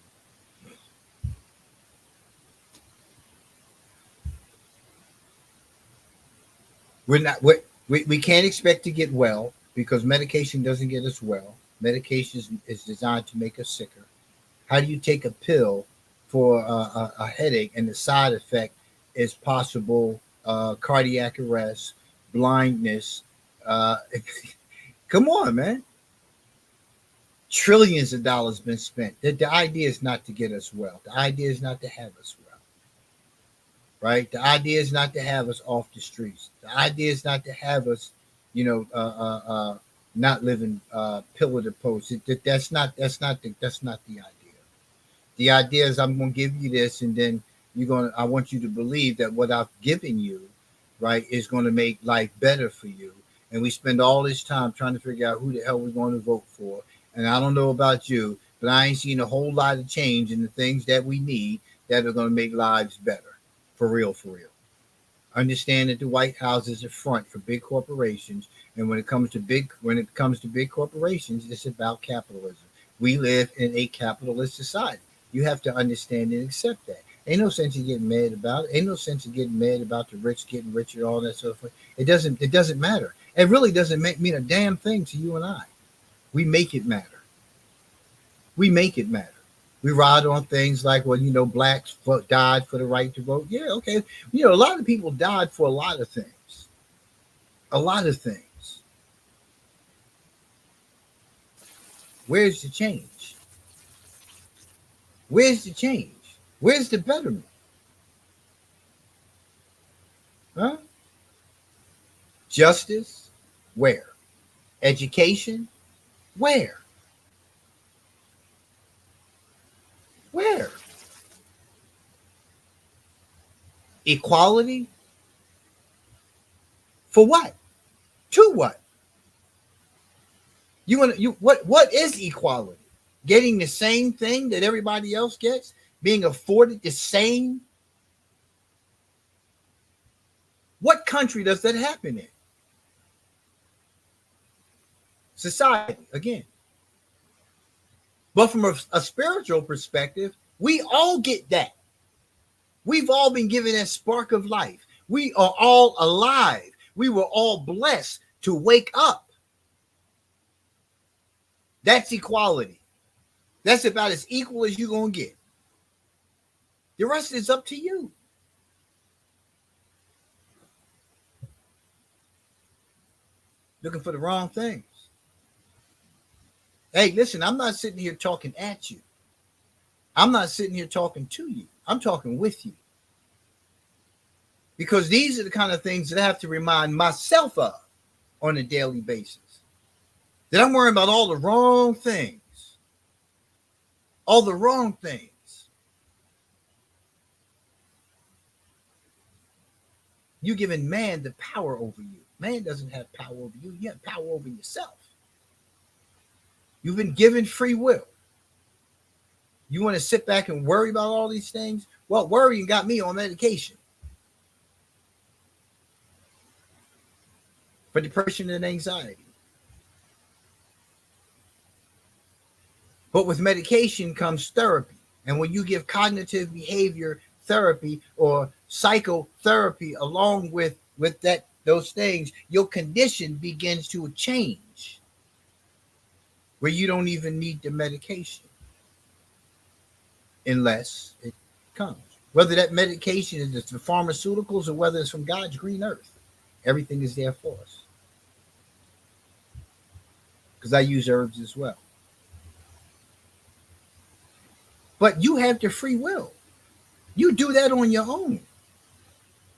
S2: We're not. We can't expect to get well because medication doesn't get us well. Medication is designed to make us sicker. How do you take a pill for a headache and the side effect is possible cardiac arrest, blindness? Come on, man. Trillions of dollars been spent. The idea is not to get us well. The idea is not to have us well. Right? The idea is not to have us off the streets. The idea is not to have us, not living pillar to post. That's not the idea. The idea is I'm going to give you this, and then I want you to believe that what I've given you, right, is going to make life better for you. And we spend all this time trying to figure out who the hell we're going to vote for. And I don't know about you, but I ain't seen a whole lot of change in the things that we need that are going to make lives better. For real, for real. Understand that the White House is a front for big corporations, and when it comes to big corporations, it's about capitalism. We live in a capitalist society. You have to understand and accept that. Ain't no sense in getting mad about it. Ain't no sense in getting mad about the rich getting richer, all that sort of thing. It doesn't matter. It really doesn't mean a damn thing to you and I. We make it matter. We make it matter. We ride on things like, well, blacks died for the right to vote. Yeah, okay. A lot of people died for a lot of things. A lot of things. Where's the change? Where's the change? Where's the betterment? Huh? Justice? Where? Education? Where? Where? Equality? For what? To what? What is equality? Getting the same thing that everybody else gets? Being afforded the same? What country does that happen in? Society, again. But from a spiritual perspective, we all get that. We've all been given that spark of life. We are all alive. We were all blessed to wake up. That's equality. That's about as equal as you're going to get. The rest is up to you. Looking for the wrong things. Hey, listen, I'm not sitting here talking at you. I'm not sitting here talking to you. I'm talking with you. Because these are the kind of things that I have to remind myself of on a daily basis. That I'm worrying about all the wrong things. All the wrong things. You're giving man the power over you. Man doesn't have power over you. You have power over yourself. You've been given free will. You want to sit back and worry about all these things? Well, worrying got me on medication for depression and anxiety. But with medication comes therapy. And when you give cognitive behavior therapy or psychotherapy along with that those things, your condition begins to change where you don't even need the medication unless it comes. Whether that medication is the pharmaceuticals or whether it's from God's green earth, everything is there for us. Because I use herbs as well. But you have the free will. You do that on your own.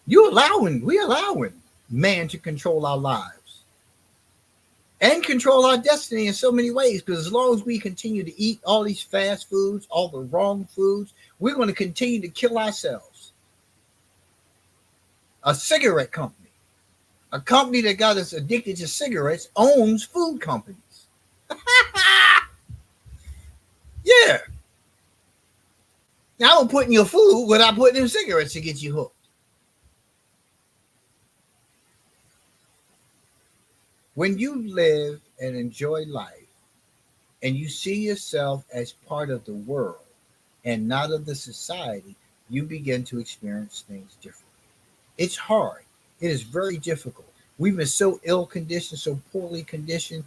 S2: We're allowing man to control our lives and control our destiny in so many ways. Because as long as we continue to eat all these fast foods, all the wrong foods, we're going to continue to kill ourselves. A cigarette company, a company that got us addicted to cigarettes, owns food companies. Yeah. Now I'm putting your food without putting in cigarettes to get you hooked. When you live and enjoy life and you see yourself as part of the world and not of the society, you begin to experience things differently. It's hard. It is very difficult. We've been so ill conditioned, so poorly conditioned.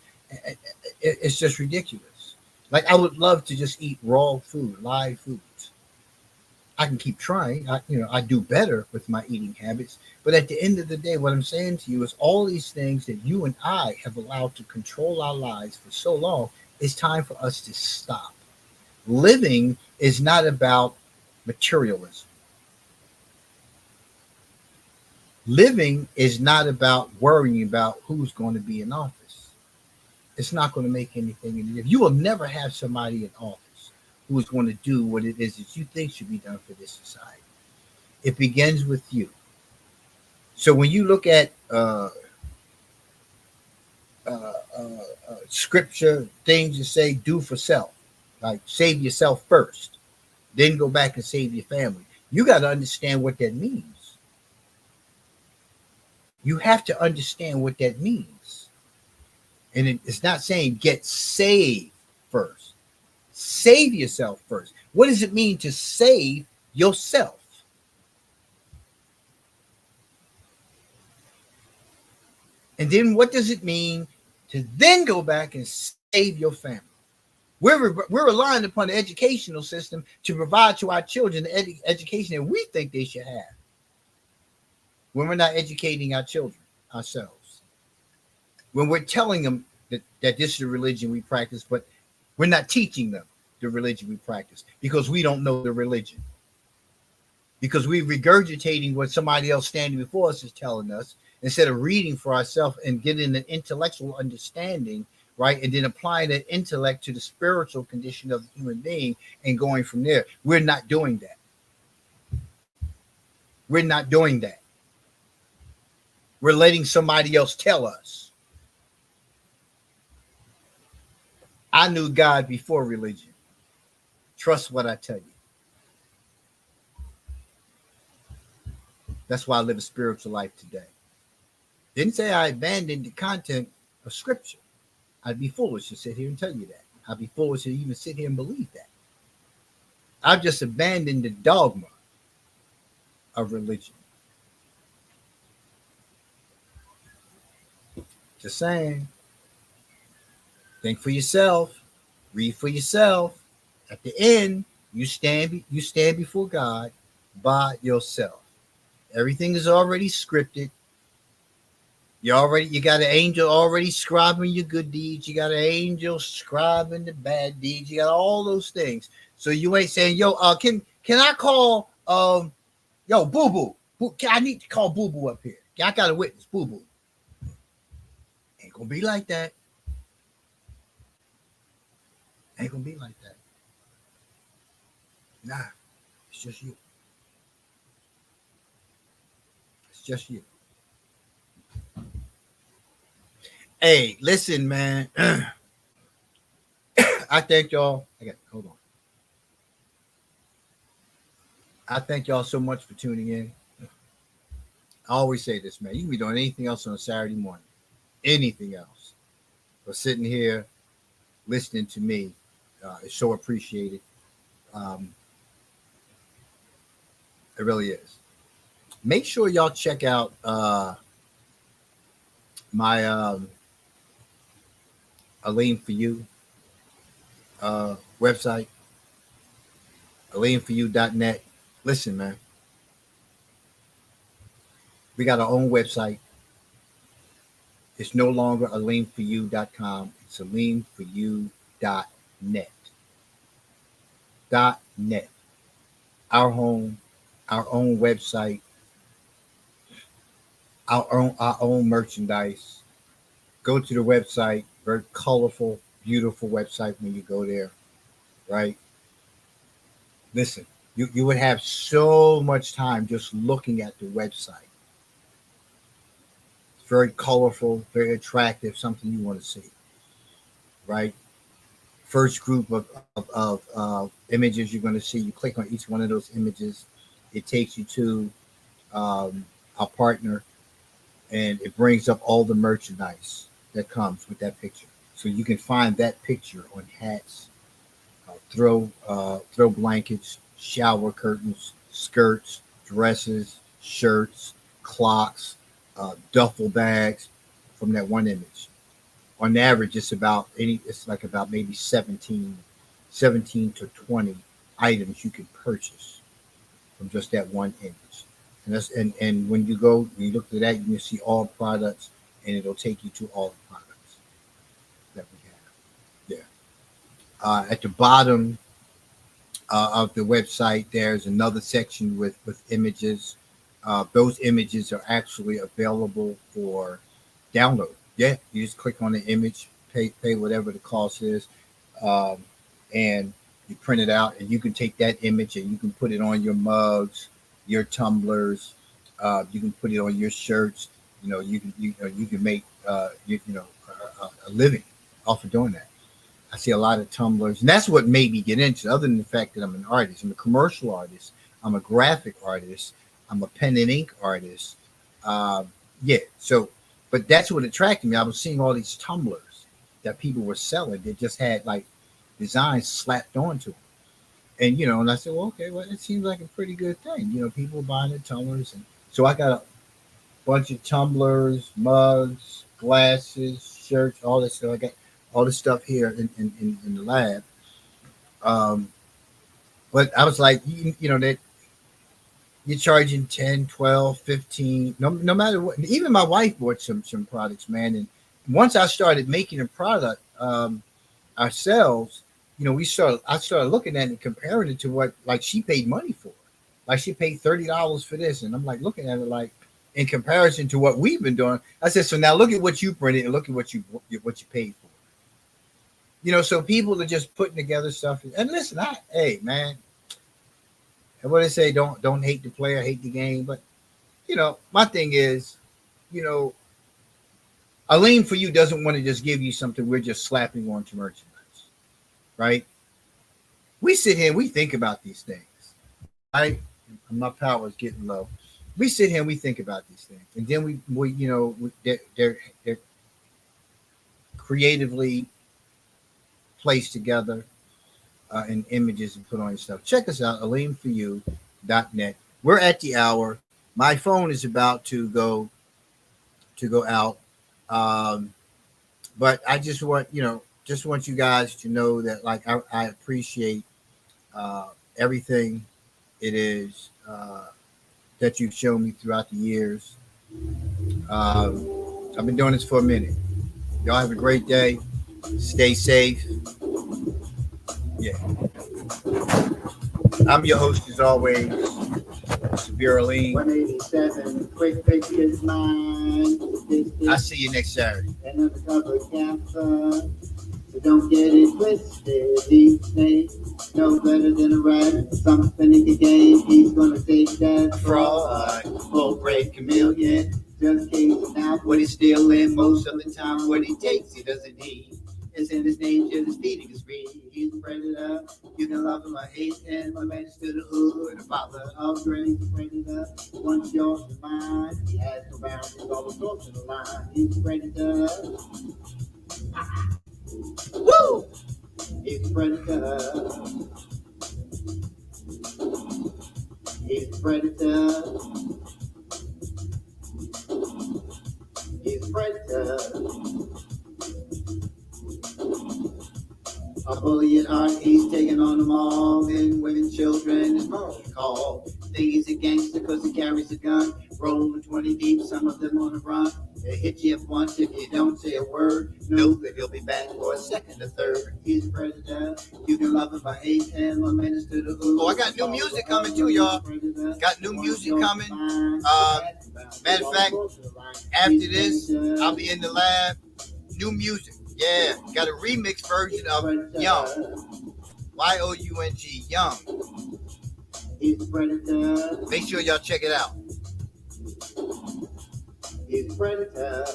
S2: It's just ridiculous. Like I would love to just eat raw food, live foods. I can keep trying. I do better with my eating habits. But at the end of the day, what I'm saying to you is all these things that you and I have allowed to control our lives for so long, it's time for us to stop. Living is not about materialism. Living is not about worrying about who's going to be in office. It's not going to make anything in it. You will never have somebody in office who is going to do what it is that you think should be done for this society. It begins with you. So when you look at scripture, things that say do for self, like save yourself first, then go back and save your family. You got to understand what that means. You have to understand what that means. And it's not saying get saved first. Save yourself first. What does it mean to save yourself? And then what does it mean to then go back and save your family? We're relying upon the educational system to provide to our children the education that we think they should have when we're not educating our children ourselves. When we're telling them that this is the religion we practice, but we're not teaching them the religion we practice because we don't know the religion. Because we're regurgitating what somebody else standing before us is telling us instead of reading for ourselves and getting an intellectual understanding, right? And then applying that intellect to the spiritual condition of the human being and going from there. We're not doing that. We're not doing that. We're letting somebody else tell us. I knew God before religion. Trust what I tell you. That's why I live a spiritual life today. Didn't say I abandoned the content of scripture. I'd be foolish to sit here and tell you that. I'd be foolish to even sit here and believe that. I've just abandoned the dogma of religion. Just saying. Think for yourself. Read for yourself. At the end, you stand before God by yourself. Everything is already scripted. You got an angel already scribing your good deeds. You got an angel scribing the bad deeds. You got all those things. So you ain't saying, yo, can I call Boo Boo? I need to call Boo Boo up here. I got a witness, Boo Boo. Ain't gonna be like that. Ain't gonna be like that. Nah, it's just you. It's just you. Hey, listen, man. I thank y'all. Hold on. I thank y'all so much for tuning in. I always say this, man. You can be doing anything else on a Saturday morning. Anything else. But sitting here listening to me is so appreciated. It really is. Make sure y'all check out my Aleem for You website, aleemforyou.net. Listen, man, we got our own website. It's no longer aleemforyou.com. It's aleemforyou.net. .net. Our home, our own website, our own merchandise. Go to the website. Very colorful, beautiful website when you go there, right? Listen, you would have so much time just looking at the website. It's very colorful, very attractive, something you want to see, right? First group of images you're going to see, you click on each one of those images, it takes you to our partner, and it brings up all the merchandise that comes with that picture. So you can find that picture on hats, throw blankets, shower curtains, skirts, dresses, shirts, clocks, duffel bags from that one image. On average, it's like about maybe 17 to 20 items you can purchase from just that one image. And when you look at that, you can see all products, and it'll take you to all the products that we have. Yeah. At the bottom of the website, there's another section with images. Those images are actually available for download. Yeah, you just click on the image, pay whatever the cost is, and you print it out, and you can take that image and you can put it on your mugs, your tumblers. You can put it on your shirts. You can make a living off of doing that. I see a lot of tumblers, and that's what made me get into it, other than the fact that I'm an artist. I'm a commercial artist. I'm a graphic artist. I'm a pen and ink artist. Yeah, so, but that's what attracted me. I was seeing all these tumblers that people were selling that just had like designs slapped onto them. And I said, well, okay, well, it seems like a pretty good thing. People buying the tumblers. And so I got a bunch of tumblers, mugs, glasses, shirts, all this stuff. I got all this stuff here in the lab. But I was like, that you're charging 10, 12, 15, no matter what. Even my wife bought some products, man. And once I started making a product ourselves, I started looking at it and comparing it to what like she paid money for. Like she paid $30 for this. And I'm like looking at it like in comparison to what we've been doing. I said, so now look at what you printed and look at what you paid for. So people are just putting together stuff. And listen, hey man, and what they say, don't hate the player, hate the game. But my thing is, Aleem for You doesn't want to just give you something we're just slapping onto merchandise. Right? We sit here and we think about these things. Right? My power is getting low. We sit here and we think about these things, and then they're creatively placed together in images and put on your stuff. Check us out, aleemforyou.net. We're at the hour. My phone is about to go out, but I just want you guys to know that like I appreciate everything it is that you've shown me throughout the years. I've been doing this for a minute. Y'all have a great day. Stay safe. Yeah. I'm your host as always, Severe Aleem.
S1: 187, quick pictures mine.
S2: I'll see you next Saturday.
S1: Another cover cancer. So don't get it twisted. These days, no better than a rat. Something in the game. He's gonna take that fraud. Full break chameleon. Just casing out what he's stealing. Most of the time, what he takes, he doesn't need. It's in his nature, his feeding is free. He's a predator. You can love him or hate him. My man to the hood, the father of grace, a predator. Once you're in mind, he has no boundaries, all the sorts of the line. He's a predator. Woo! He's a predator. He's a predator. He's a predator. A bully at heart, he's taking on them all. Men, women, children, his mom call. Think he's a gangster cause he carries a gun. Rolling 20 deep, some of them on the run. They hit you up once if you don't say a word. Know that he'll be back for a second or third. He's a predator. You can love him by 8, 10, 1 minutes to the blue.
S2: Oh, I got new music coming too, y'all. Got new music coming. Matter of fact, after this, I'll be in the lab. New music. Yeah, got a remix version of Young. Y-O-U-N-G, Young.
S1: He's a predator.
S2: Make sure y'all check it out.
S1: He's a predator.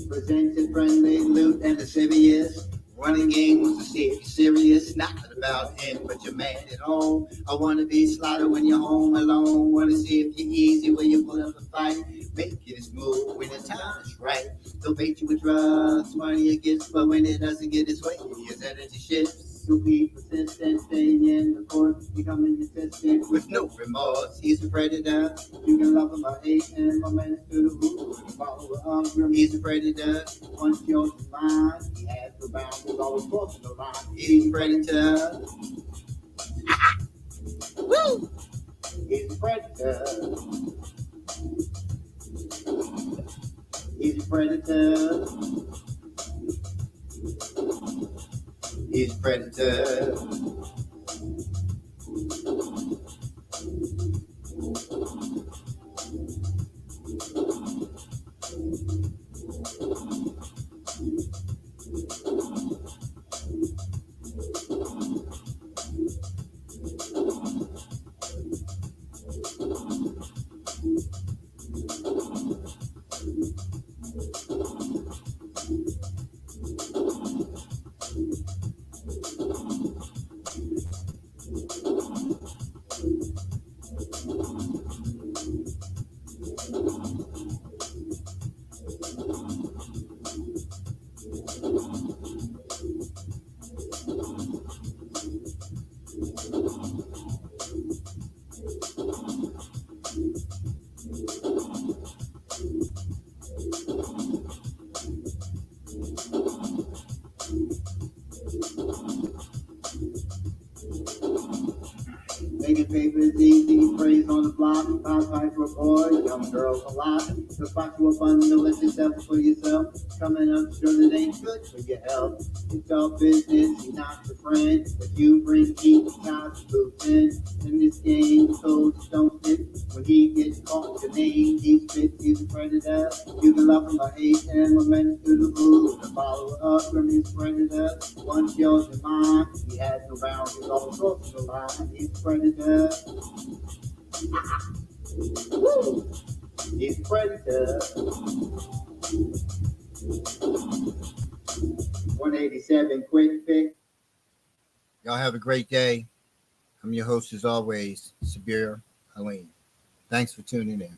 S1: Presented friendly, loot and lascivious. Running game was to see if you're serious. Not about him, but your man at home. I wanna be slaughtered when you're home alone. Wanna see if you're easy when you put up a fight. Make it smooth when the time is right. They'll bait you with drugs, money it gets, but when it doesn't get its way, his energy shifts. You'll be persistent, staying in the court, becoming consistent with no remorse. He's a predator. You can love him by 8 and 1 minute to the roof. Follow him, he's a predator. Once you're divine, he has the boundaries, always crossing the line. He's a predator. Woo! He's a predator. He's a predator. He's a predator. Making papers easy, praise on the block, fight for a boy, young girls a lot. The spot you a bundle, let yourself for yourself. Coming up, sure that ain't good for your health. It's all business, you're not your friend. But you bring heat, time to boots in this game, the codes don't fit. When he gets caught, your name, he's fit, he's a predator. You can love him by 8 and 1 minute to the blue. The follow up from his predator. Once yours and mine, he has no boundaries, all across the line. He's a predator. Woo! He's a predator. 187 quick fix.
S2: Y'all have a great day. I'm your host as always, Sabir Halim. Thanks for tuning in.